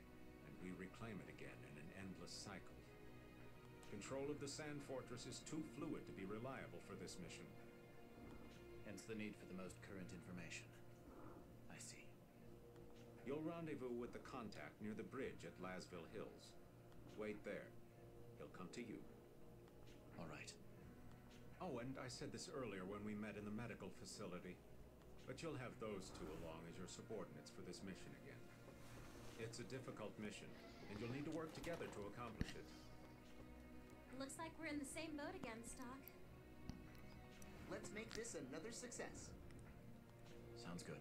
and we reclaim it again in an endless cycle. Control of the Sand Fortress is too fluid to be reliable for this mission. Hence the need for the most current information. I see. You'll rendezvous with the contact near the bridge at Lasville Hills. Wait there. He'll come to you. All right. Oh, and I said this earlier when we met in the medical facility, but you'll have those two along as your subordinates for this mission again. It's a difficult mission, and you'll need to work together to accomplish it. Looks like we're in the same boat again, Stock. Let's make this another success. Sounds good.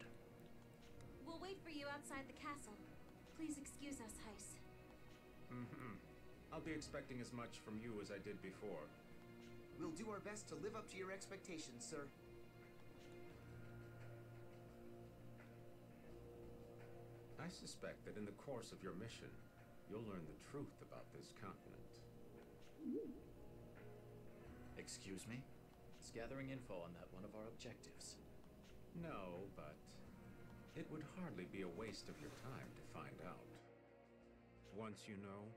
We'll wait for you outside the castle. Please excuse us, Heiss. I'll be expecting as much from you as I did before. We'll do our best to live up to your expectations, sir. I suspect that in the course of your mission, you'll learn the truth about this continent. Excuse me? It's gathering info on that one of our objectives. No, but it would hardly be a waste of your time to find out. Once you know,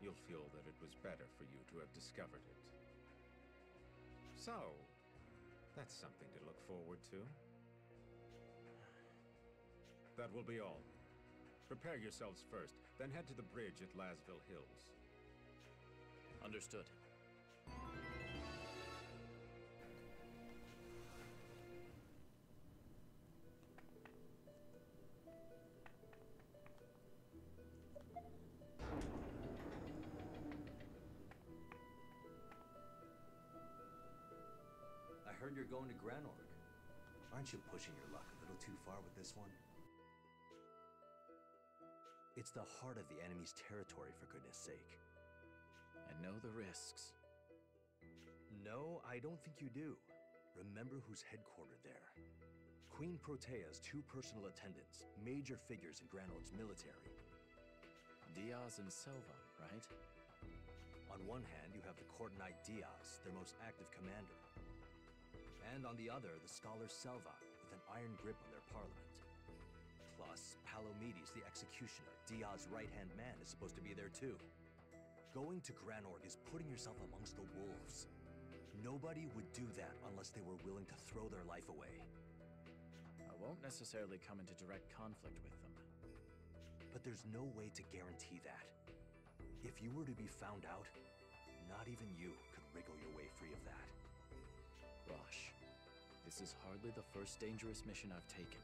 you'll feel that it was better for you to have discovered it. So, that's something to look forward to. That will be all. Prepare yourselves first, then head to the bridge at Lasville Hills. Understood. you're going to Granorg. Aren't you pushing your luck a little too far with this one? It's the heart of the enemy's territory, for goodness sake. I know the risks. No, I don't think you do. Remember who's headquartered there. Queen Protea's 2 personal attendants, major figures in Granorg's military. Diaz and Silva, right? On one hand, you have the Court Knight Diaz, their most active commander. And on the other, the scholar Selva, with an iron grip on their parliament. Plus, Palomedes, the executioner, Diaz's right-hand man, is supposed to be there too. Going to Granorg is putting yourself amongst the wolves. Nobody would do that unless they were willing to throw their life away. I won't necessarily come into direct conflict with them. But there's no way to guarantee that. If you were to be found out, not even you could wriggle your way free of that. Rosh, this is hardly the first dangerous mission I've taken.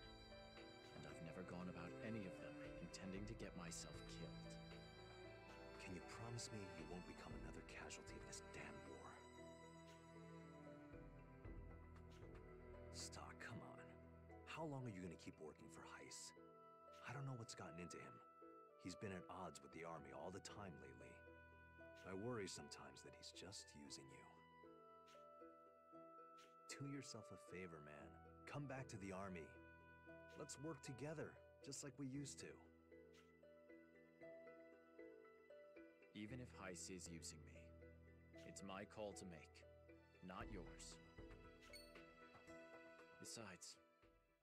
And I've never gone about any of them intending to get myself killed. Can you promise me you won't become another casualty of this damn war? Stock, come on. How long are you gonna keep working for Heiss? I don't know what's gotten into him. He's been at odds with the army all the time lately. I worry sometimes that he's just using you. Do yourself a favor, man. Come back to the army. Let's work together, just like we used to. Even if Heiss is using me, it's my call to make, not yours. Besides,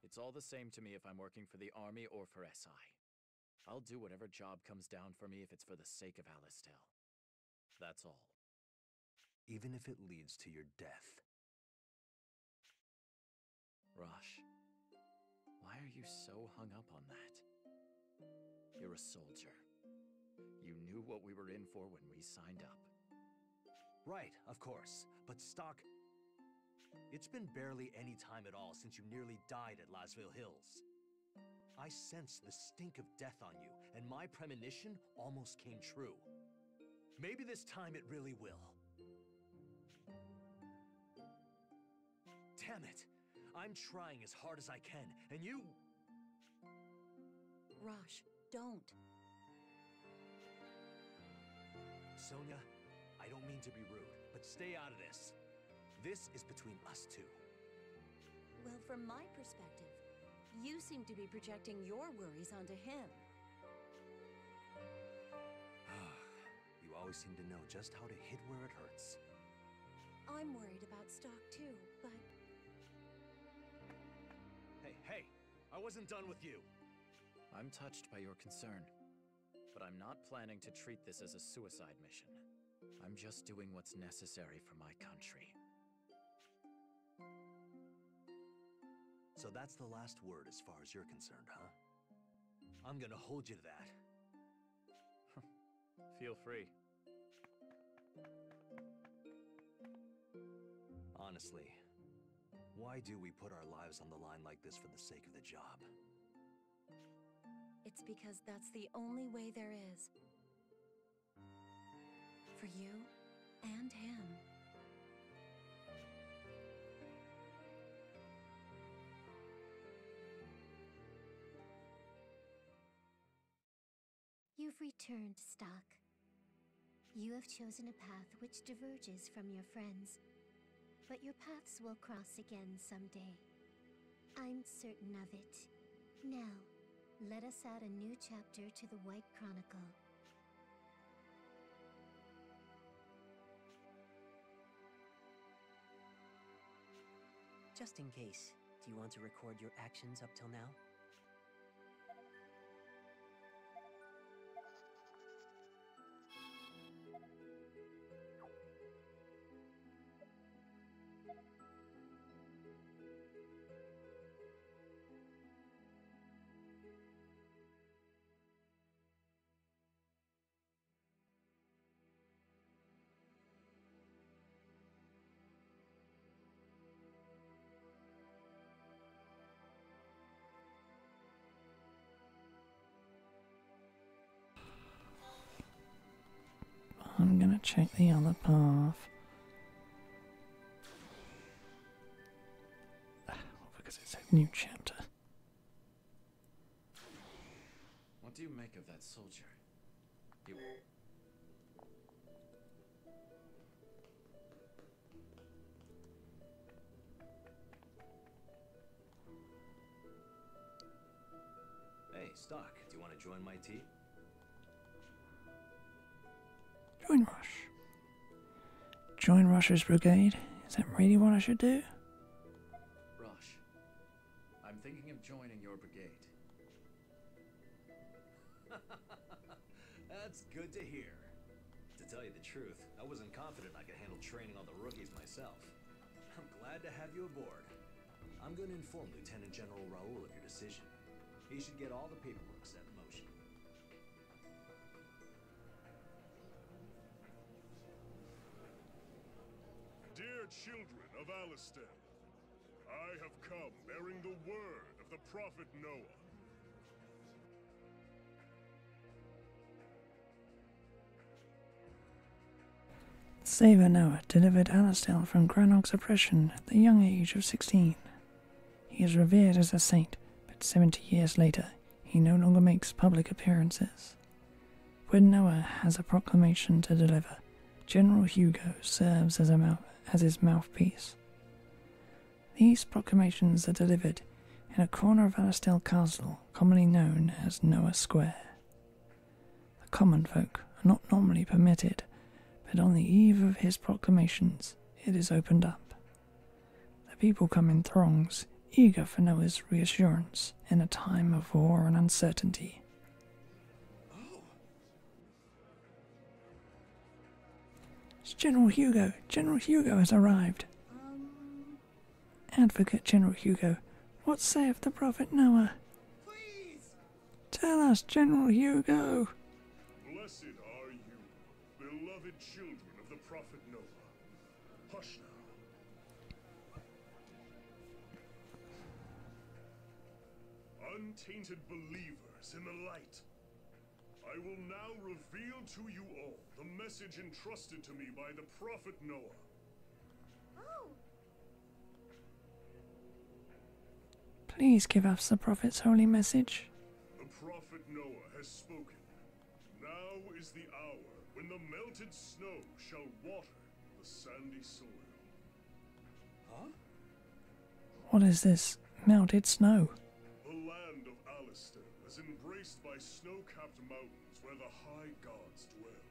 it's all the same to me if I'm working for the army or for SI. I'll do whatever job comes down for me if it's for the sake of Alistel. That's all. Even if it leads to your death. Rosh, why are you so hung up on that? You're a soldier. You knew what we were in for when we signed up. Right, of course. But Stock, it's been barely any time at all since you nearly died at Lasville Hills. I sensed the stink of death on you, and my premonition almost came true. Maybe this time it really will. Damn it! I'm trying as hard as I can, and you... Rosh, don't. Sonia, I don't mean to be rude, but stay out of this. This is between us two. Well, from my perspective, you seem to be projecting your worries onto him. You always seem to know just how to hit where it hurts. I'm worried about Stock too, but... Hey, I wasn't done with you. I'm touched by your concern, but I'm not planning to treat this as a suicide mission. I'm just doing what's necessary for my country. So that's the last word as far as you're concerned, huh? I'm gonna hold you to that. Feel free. Honestly, why do we put our lives on the line like this for the sake of the job? It's because that's the only way there is. For you and him. You've returned, Stock. You have chosen a path which diverges from your friends, but your paths will cross again someday. I'm certain of it. Now, let us add a new chapter to the White Chronicle. Just in case, do you want to record your actions up till now? I'm gonna check the other path. because it's a new chapter. What do you make of that soldier? He... Hey, Stock, do you want to join my team? Join Rush. Join Rush's brigade? Is that really what I should do? Rush, I'm thinking of joining your brigade. That's good to hear. To tell you the truth, I wasn't confident I could handle training all the rookies myself. I'm glad to have you aboard. I'm going to inform Lieutenant General Raoul of your decision. He should get all the paperwork set in motion. Dear children of Alistel, I have come bearing the word of the prophet Noah. Saber Noah delivered Alistel from Granog's oppression at the young age of 16. He is revered as a saint, but 70 years later, he no longer makes public appearances. When Noah has a proclamation to deliver, General Hugo serves as his mouthpiece. These proclamations are delivered in a corner of Alistel Castle, commonly known as Noah Square. The common folk are not normally permitted, but on the eve of his proclamations, it is opened up. The people come in throngs, eager for Noah's reassurance in a time of war and uncertainty. It's General Hugo! General Hugo has arrived! Advocate General Hugo, what saith the prophet Noah? Please! Tell us, General Hugo! Blessed are you, beloved children of the prophet Noah. Hush now. Untainted believers in the light. I will now reveal to you all the message entrusted to me by the prophet Noah. Oh! Please give us the prophet's holy message. The prophet Noah has spoken. Now is the hour when the melted snow shall water the sandy soil. Huh? What is this melted snow? The land of Alistel is embraced by snow-capped mountains where the high gods dwell.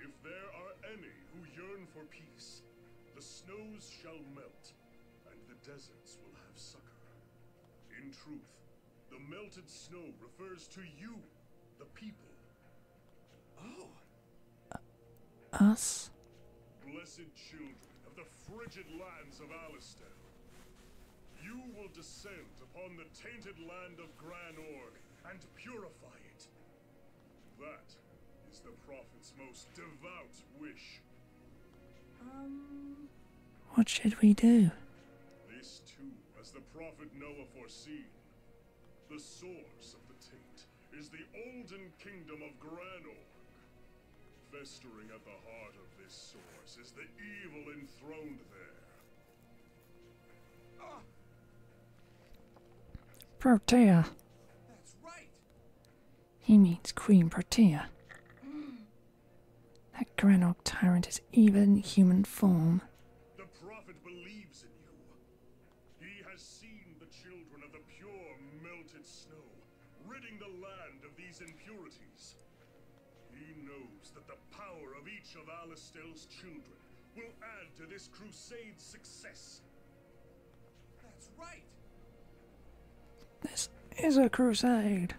If there are any who yearn for peace, the snows shall melt, and the deserts will have succor. In truth, the melted snow refers to you, the people. Oh! Us? Blessed children of the frigid lands of Alistel. You will descend upon the tainted land of Granorg and purify it. That is the prophet's most devout wish. What should we do? This too, as the prophet Noah foreseen. The source of the taint is the olden kingdom of Granorg. Festering at the heart of this source is the evil enthroned there. Ah! Protea. That's right. He means Queen Protea. That Granog tyrant is evil in human form. The prophet believes in you. He has seen the children of the pure melted snow, ridding the land of these impurities. He knows that the power of each of Alistel's children will add to this crusade's success. That's right. This is a crusade.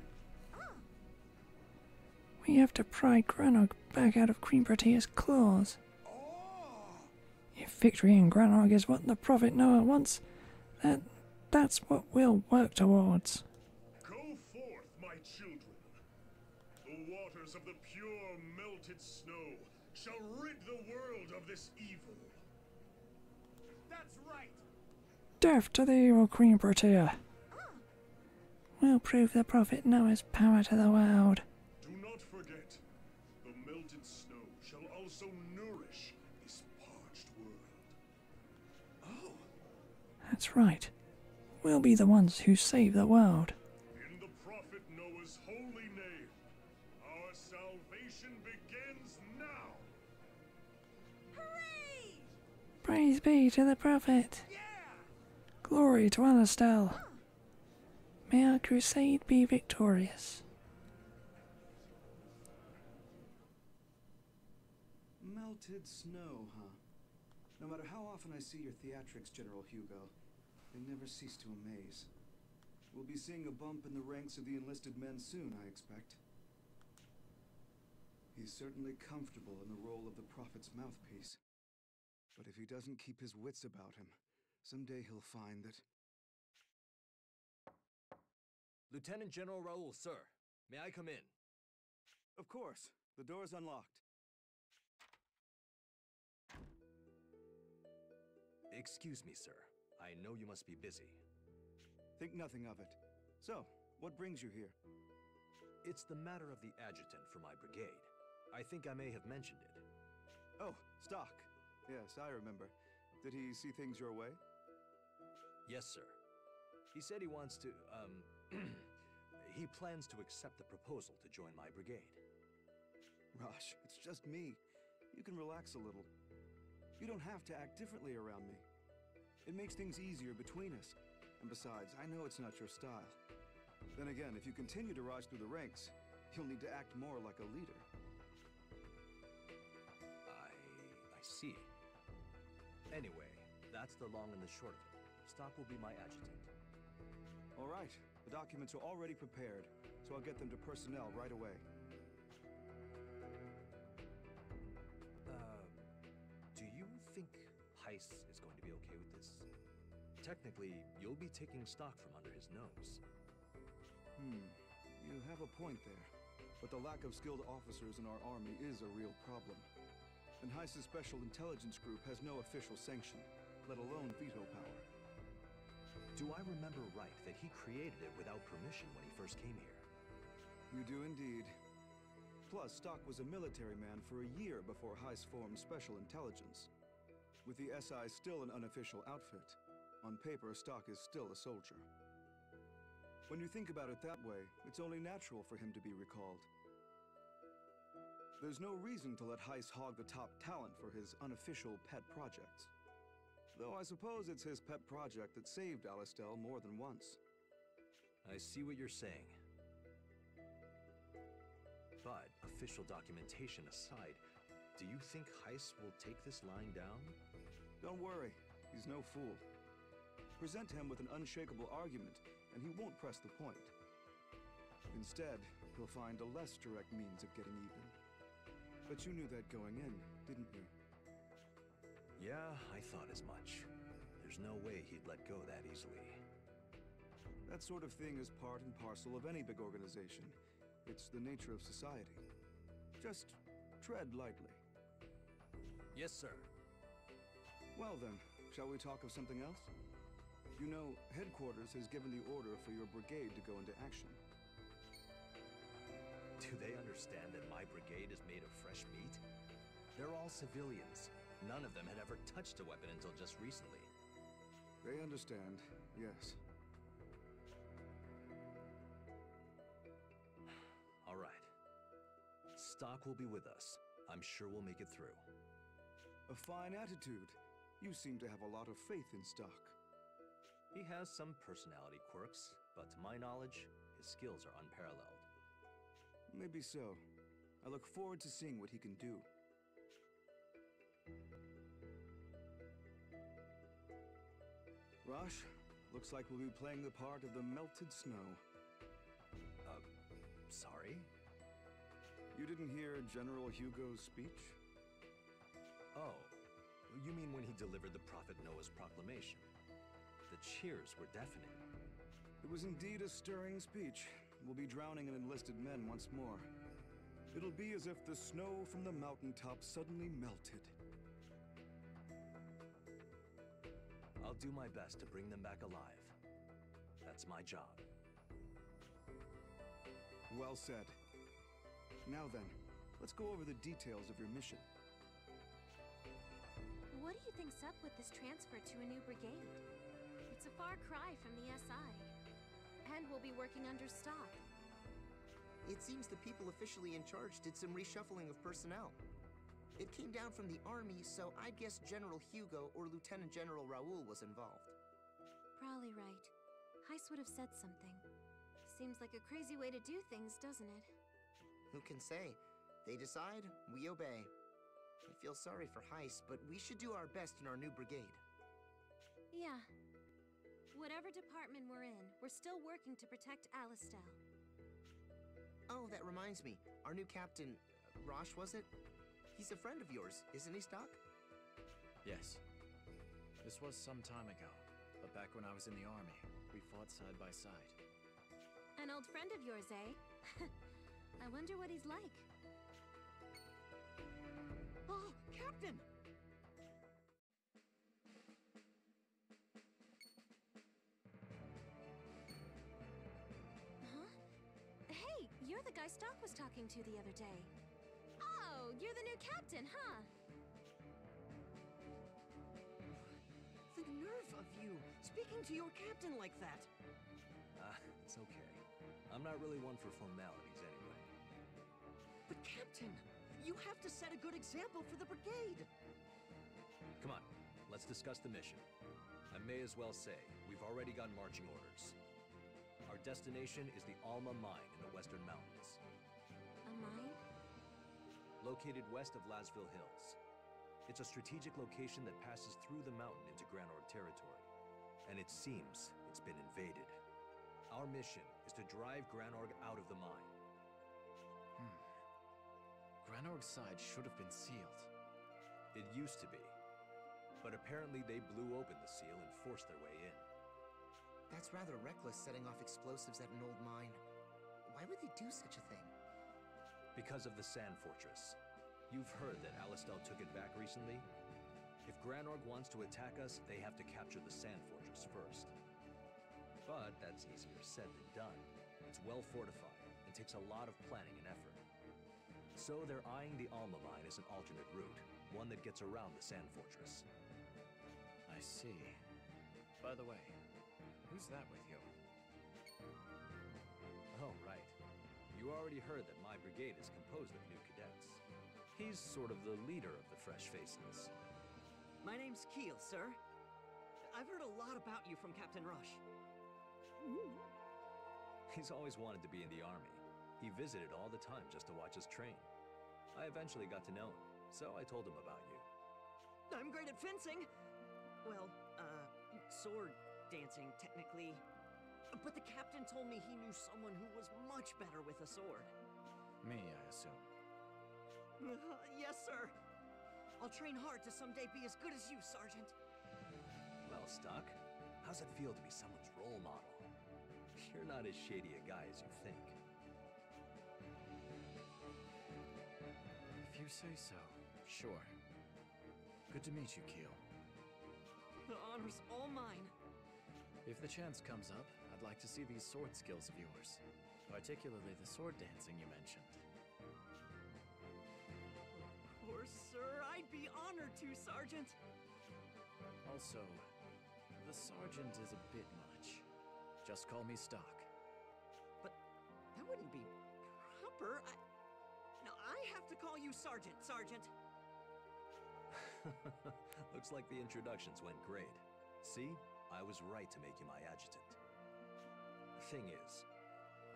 We have to pry Granog back out of Queen Protea's claws. If victory in Granog is what the prophet Noah wants, that's what we'll work towards. Go forth, my children. The waters of the pure melted snow shall rid the world of this evil. That's right. Death to the evil Queen Protea. We'll prove the prophet Noah's power to the world. Do not forget, the melted snow shall also nourish this parched world. That's right. We'll be the ones who save the world. In the Prophet Noah's holy name, our salvation begins now! Hooray! Praise be to the Prophet. Yeah! Glory to Alastel. May our crusade be victorious. Melted snow, huh? No matter how often I see your theatrics, General Hugo, they never cease to amaze. We'll be seeing a bump in the ranks of the enlisted men soon, I expect. He's certainly comfortable in the role of the Prophet's mouthpiece. But if he doesn't keep his wits about him, someday he'll find that... Lieutenant General Raoul, sir. May I come in? Of course. The door's unlocked. Excuse me, sir. I know you must be busy. Think nothing of it. So, what brings you here? It's the matter of the adjutant for my brigade. I think I may have mentioned it. Oh, Stock. Yes, I remember. Did he see things your way? Yes, sir. He said he wants to, he plans to accept the proposal to join my brigade. Rosh, it's just me. You can relax a little. You don't have to act differently around me. It makes things easier between us. And besides, I know it's not your style. Then again, if you continue to rise through the ranks, you'll need to act more like a leader. I see. Anyway, that's the long and the short of it. Stock will be my adjutant. All right. The documents are already prepared, so I'll get them to personnel right away. Do you think Heiss is going to be okay with this? Technically, you'll be taking Stock from under his nose. You have a point there. But the lack of skilled officers in our army is a real problem. And Heiss's Special Intelligence Group has no official sanction, let alone veto power. Do I remember right that he created it without permission when he first came here? You do indeed. Plus, Stock was a military man for a year before Heiss formed Special Intelligence. With the SI still an unofficial outfit, on paper, Stock is still a soldier. When you think about it that way, it's only natural for him to be recalled. There's no reason to let Heiss hog the top talent for his unofficial pet projects. Though I suppose it's his pet project that saved Alastel more than once. I see what you're saying. But, official documentation aside, do you think Heiss will take this lying down? Don't worry, he's no fool. Present him with an unshakable argument, and he won't press the point. Instead, he'll find a less direct means of getting even. But you knew that going in, didn't you? Yeah, I thought as much. There's no way he'd let go that easily. That sort of thing is part and parcel of any big organization. It's the nature of society. Just tread lightly. Yes, sir. Well then, shall we talk of something else? You know, headquarters has given the order for your brigade to go into action. Do they understand that my brigade is made of fresh meat? They're all civilians. None of them had ever touched a weapon until just recently. They understand, yes. All right. Stock will be with us. I'm sure we'll make it through. A fine attitude. You seem to have a lot of faith in Stock. He has some personality quirks, but to my knowledge, his skills are unparalleled. Maybe so. I look forward to seeing what he can do. Rosh, looks like we'll be playing the part of the melted snow. Sorry? You didn't hear General Hugo's speech? Oh, you mean when he delivered the Prophet Noah's proclamation? The cheers were deafening. It was indeed a stirring speech. We'll be drowning in enlisted men once more. It'll be as if the snow from the mountaintop suddenly melted. I'll do my best to bring them back alive. That's my job. Well said. Now then, let's go over the details of your mission. What do you think's up with this transfer to a new brigade? It's It's a far cry from the SI. And we'll be working under stock. It seems the people officially in charge did some reshuffling of personnel. It came down from the army, so I'd guess General Hugo or Lieutenant General Raoul was involved. Probably right. Heist would have said something. Seems like a crazy way to do things, doesn't it? Who can say? They decide, we obey. I feel sorry for Heist, but we should do our best in our new brigade. Yeah. Whatever department we're in, we're still working to protect Alistel. Oh, that reminds me. Our new captain, Rosh, was it? He's a friend of yours, isn't he, Stock? Yes. This was some time ago, but back when I was in the army, we fought side by side. An old friend of yours, eh? I wonder what he's like. Oh, Captain! Huh? Hey, you're the guy Stock was talking to the other day. Oh, you're the new captain, huh? The nerve of you, speaking to your captain like that. It's okay. I'm not really one for formalities anyway. But Captain, you have to set a good example for the brigade. Come on, let's discuss the mission. I may as well say, we've already got marching orders. Our destination is the Alma Mine in the Western Mountains. A mine? Located west of Lasville Hills. It's a strategic location that passes through the mountain into Granorg territory. And it seems it's been invaded. Our mission is to drive Granorg out of the mine. Granorg's side should have been sealed. It used to be. But apparently they blew open the seal and forced their way in. That's rather reckless, setting off explosives at an old mine. Why would they do such a thing? Because of the Sand Fortress. You've heard that Alistel took it back recently? If Granorg wants to attack us, they have to capture the Sand Fortress first. But that's easier said than done. It's well fortified and takes a lot of planning and effort. So they're eyeing the Alma Mine as an alternate route, one that gets around the Sand Fortress. I see. By the way, who's that with you? Oh, right. You already heard that my brigade is composed of new cadets. He's sort of the leader of the fresh faces. My name's Keel, sir. I've heard a lot about you from Captain Rush. He's always wanted to be in the army. He visited all the time just to watch us train. I eventually got to know him, so I told him about you. I'm great at fencing. Well, sword dancing, technically. But the captain told me he knew someone who was much better with a sword. Me, I assume. Yes, sir. I'll train hard to someday be as good as you, Sergeant. Well, Stock, how's it feel to be someone's role model? You're not as shady a guy as you think. If you say so, sure. Good to meet you, Keel. The honor's all mine. If the chance comes up, I'd like to see these sword skills of yours. Particularly the sword dancing you mentioned. Of course, sir. I'd be honored to, Sergeant. Also, the sergeant is a bit much. Just call me Stock. But that wouldn't be proper. No, I have to call you Sergeant, Sergeant. Looks like the introductions went great. See? I was right to make you my adjutant. Thing is,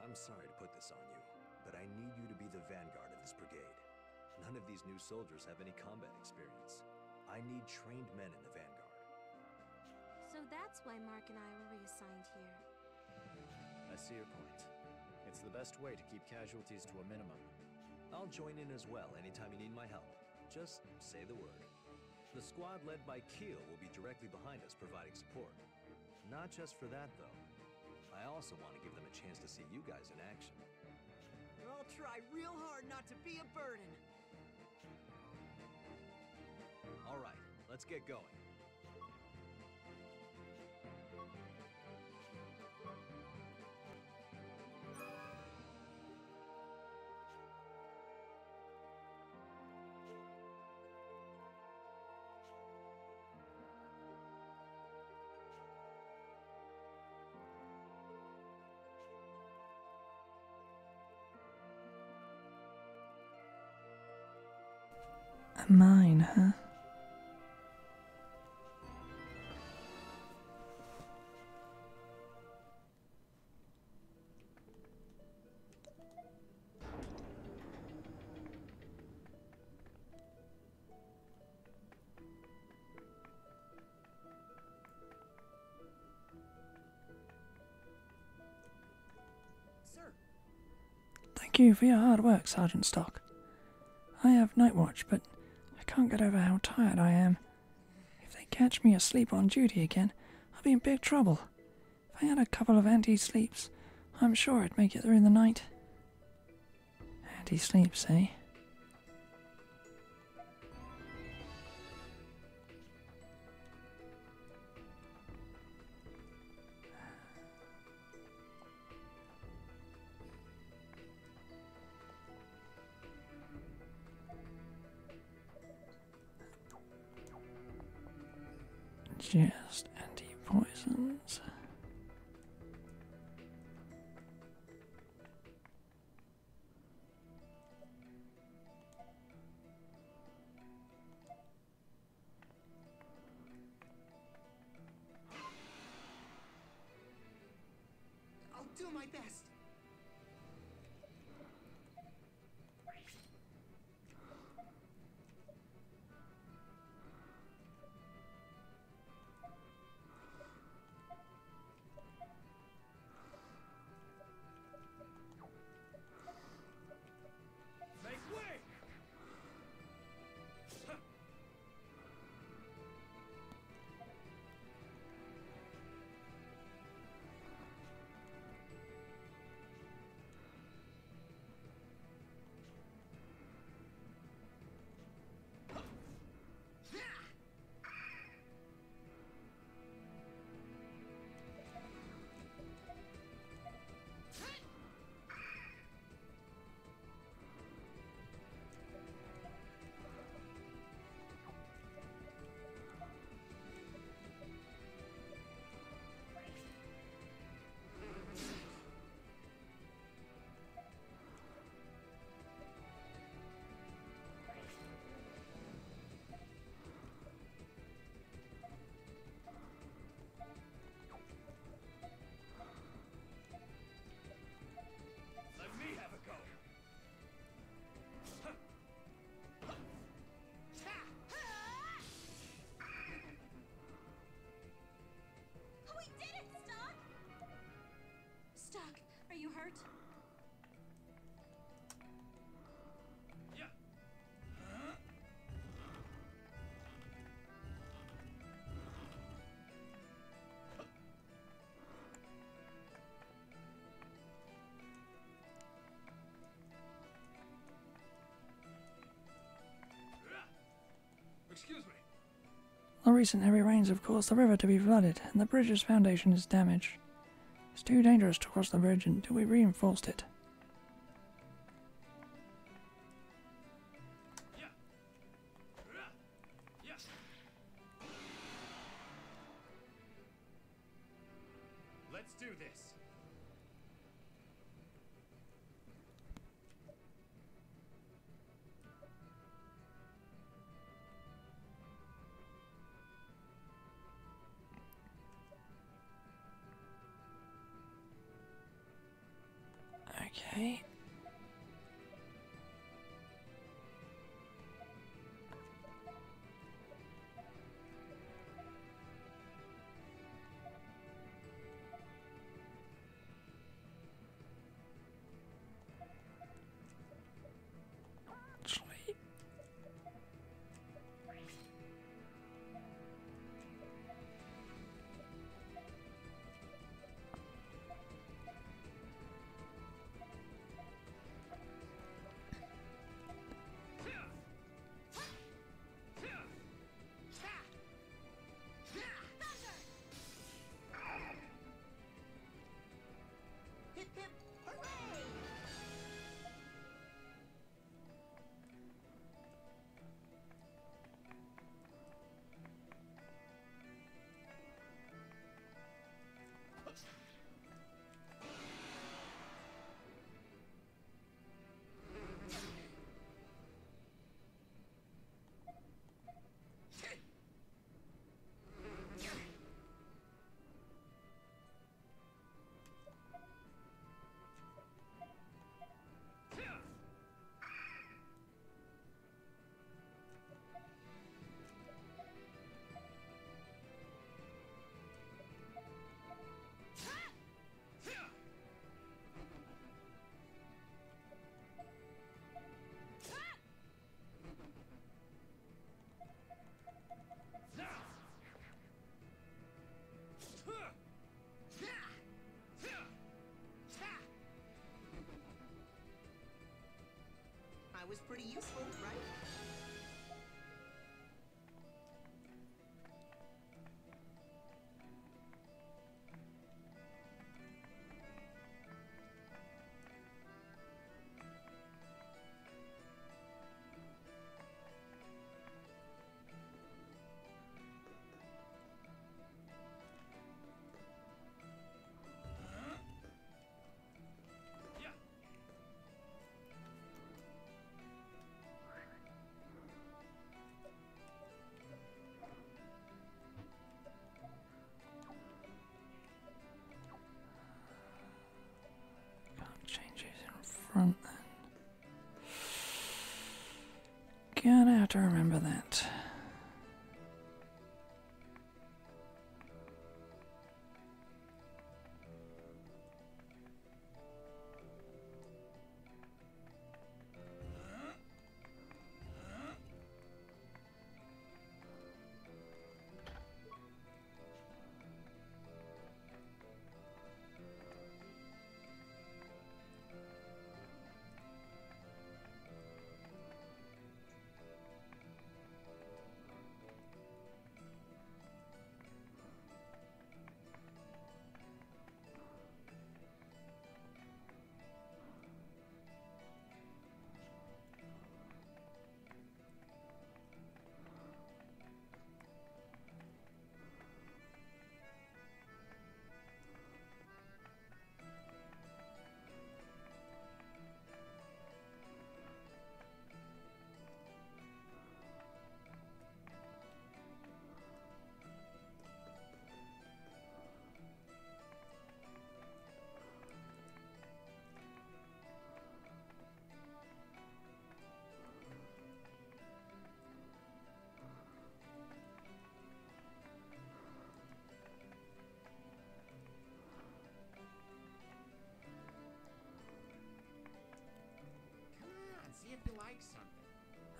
I'm sorry to put this on you, but I need you to be the vanguard of this brigade. None of these new soldiers have any combat experience. I need trained men in the vanguard. So that's why Mark and I were reassigned here. I see your point. It's the best way to keep casualties to a minimum. I'll join in as well anytime you need my help. Just say the word. The squad led by Keel will be directly behind us providing support. Not just for that, though. I also want to give them a chance to see you guys in action. I'll try real hard not to be a burden. All right, let's get going. Mine, huh? Thank you for your hard work, Sergeant Stock. I have night watch, but I can't get over how tired I am. If they catch me asleep on duty again, I'll be in big trouble. If I had a couple of anti-sleeps, I'm sure I'd make it through the night. Anti-sleeps, eh? Just anti-poisons. I'll do my best. Make way! Let me have a go. We did it, Stock! Stock, are you hurt? Yeah. Excuse me. The recent heavy rains have caused the river to be flooded, and the bridge's foundation is damaged. It's too dangerous to cross the bridge until we reinforced it. Let's do this. Okay. Actually, Pretty useful, right? Changes in front then. Gonna have to remember that.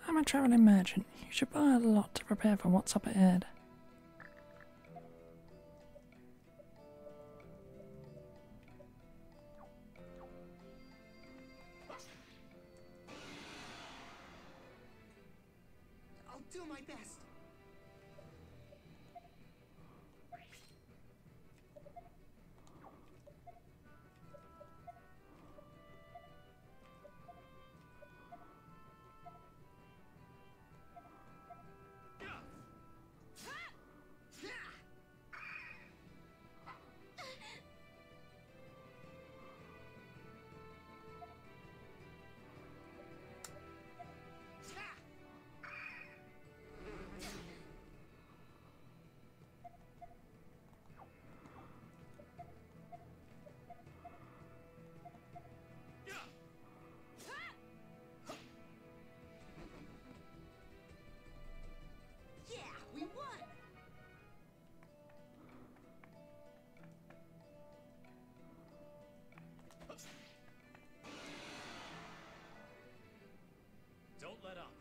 I'm a travelling merchant. You should buy a lot to prepare for what's up ahead. I'll do my best. Don't let up.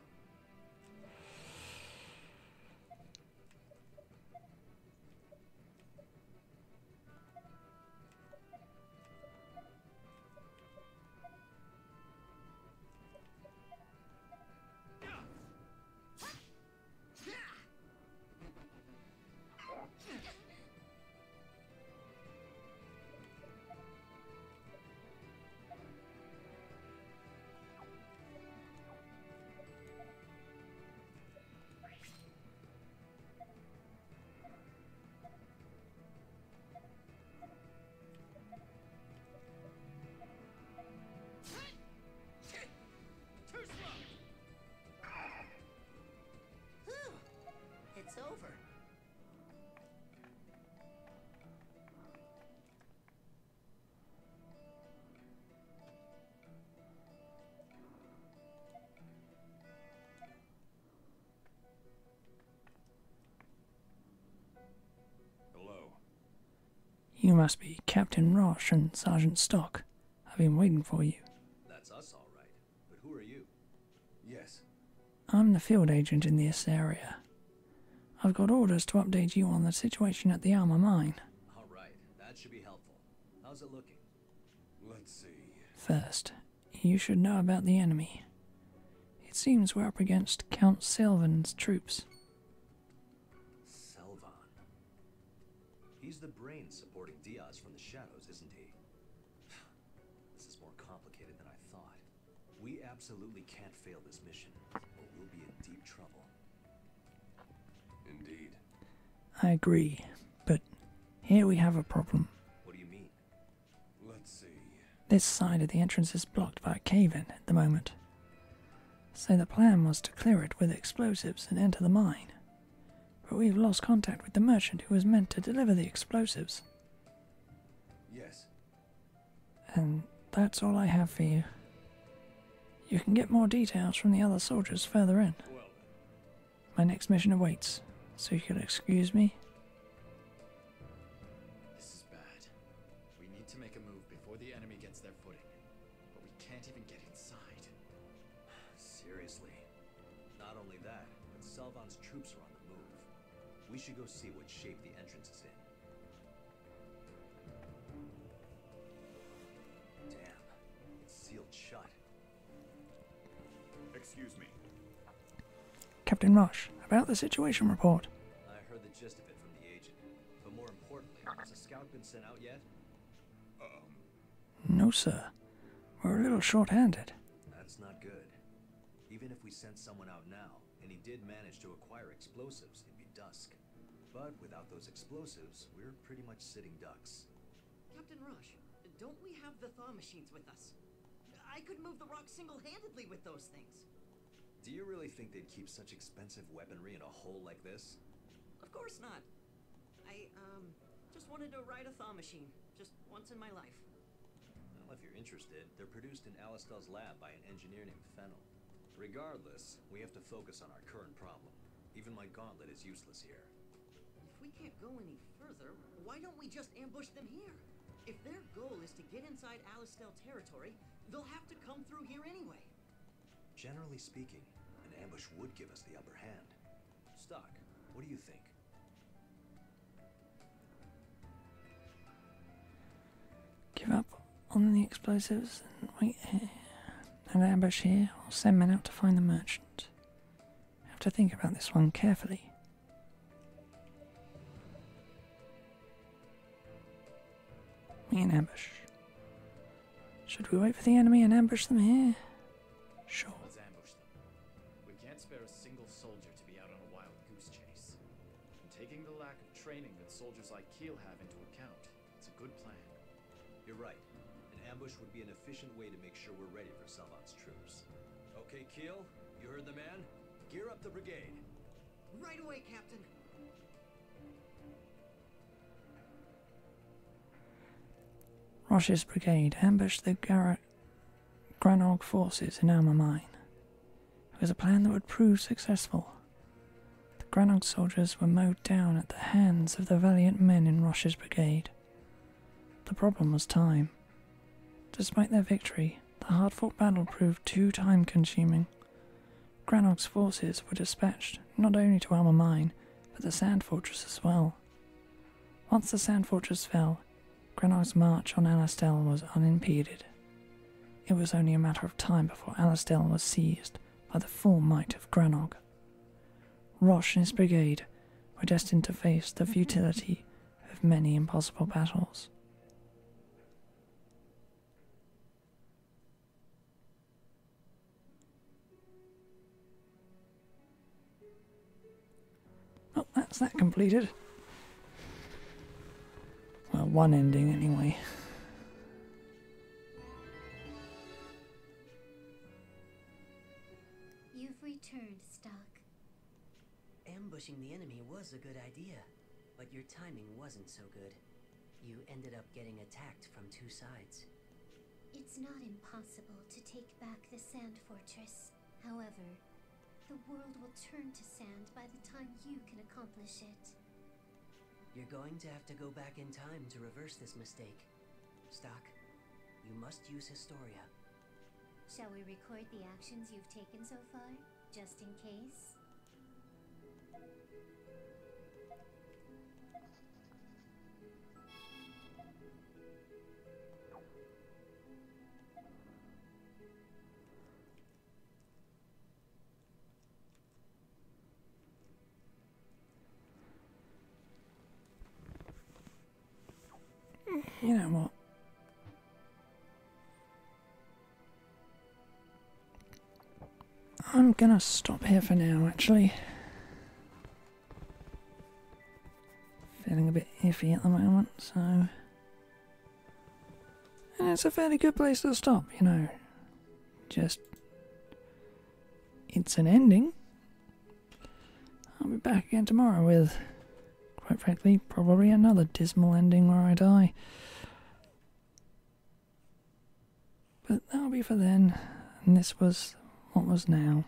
It's over. Hello. You must be Captain Roche and Sergeant Stock. I've been waiting for you. That's us, all right. But who are you? Yes. I'm the field agent in this area. I've got orders to update you on the situation at the armor mine. All right, that should be helpful. How's it looking? Let's see. First, you should know about the enemy. seems we're up against Count Sylvan's troops. Selvan. He's the brain supporting Diaz from the shadows, isn't he? This is more complicated than I thought. We absolutely can't fail this mission, or we'll be in deep trouble. Indeed. I agree, but here we have a problem. What do you mean? Let's see. This side of the entrance is blocked by a cave-in at the moment. So the plan was to clear it with explosives and enter the mine. But we've lost contact with the merchant who was meant to deliver the explosives. Yes. And that's all I have for you. You can get more details from the other soldiers further in. Well, My next mission awaits, so you can excuse me. This is bad. We need to make a move before the enemy gets their footing. But we can't even get inside. Seriously. Not only that, but Selvan's troops are on the move. We should go see what shape the entrance is in. Damn. It's sealed shut. excuse me. Captain Rush, about the situation report. I heard the gist of it from the agent. But more importantly, has a scout been sent out yet? No, sir. We're a little short-handed. That's not good. Even if we sent someone out now, and he did manage to acquire explosives, it'd be dusk. But without those explosives, we're pretty much sitting ducks. Captain Rush, don't we have the thaw machines with us? I could move the rock single-handedly with those things. Do you really think they'd keep such expensive weaponry in a hole like this? Of course not. I, just wanted to ride a thaw machine, just once in my life. Well, if you're interested, they're produced in Alistel's lab by an engineer named Fennel. Regardless, we have to focus on our current problem. Even my gauntlet is useless here. If we can't go any further, why don't we just ambush them here? If their goal is to get inside Alistel territory, they'll have to come through here anyway. Generally speaking, an ambush would give us the upper hand. Stock, what do you think? Give up on the explosives and wait here. An ambush here, or send men out to find the merchant. I have to think about this one carefully. Me an ambush. Should we wait for the enemy and ambush them here? Sure. Let's ambush them. We can't spare a single soldier to be out on a wild goose chase. And taking the lack of training that soldiers like Keel have into account, it's a good plan. You're right. An ambush would be an efficient way to make sure we're ready for Selvan's troops. Okay, Keel, you heard the man? Gear up the brigade. Right away, Captain. Rosh's brigade ambushed the Granog forces in Alma Mine. It was a plan that would prove successful. The Granog soldiers were mowed down at the hands of the valiant men in Rosh's brigade. The problem was time. Despite their victory, the hard-fought battle proved too time-consuming. Granog's forces were dispatched not only to Alma Mine, but the Sand Fortress as well. Once the Sand Fortress fell, Granog's march on Alistel was unimpeded. It was only a matter of time before Alistel was seized by the full might of Granog. Rosh and his brigade were destined to face the futility of many impossible battles. Well, that's that completed. Well, one ending anyway. You've returned, Stock. Ambushing the enemy was a good idea, but your timing wasn't so good. You ended up getting attacked from two sides. It's not impossible to take back the Sand Fortress. However, the world will turn to sand by the time you can accomplish it. You're going to have to go back in time to reverse this mistake. Stock, you must use Historia. Shall we record the actions you've taken so far, just in case? You know what? I'm gonna stop here for now, actually. Feeling a bit iffy at the moment, so... And it's a fairly good place to stop, you know. Just... It's an ending. I'll be back again tomorrow with, quite frankly, probably another dismal ending where I die. But that'll be for then, and this was what was now.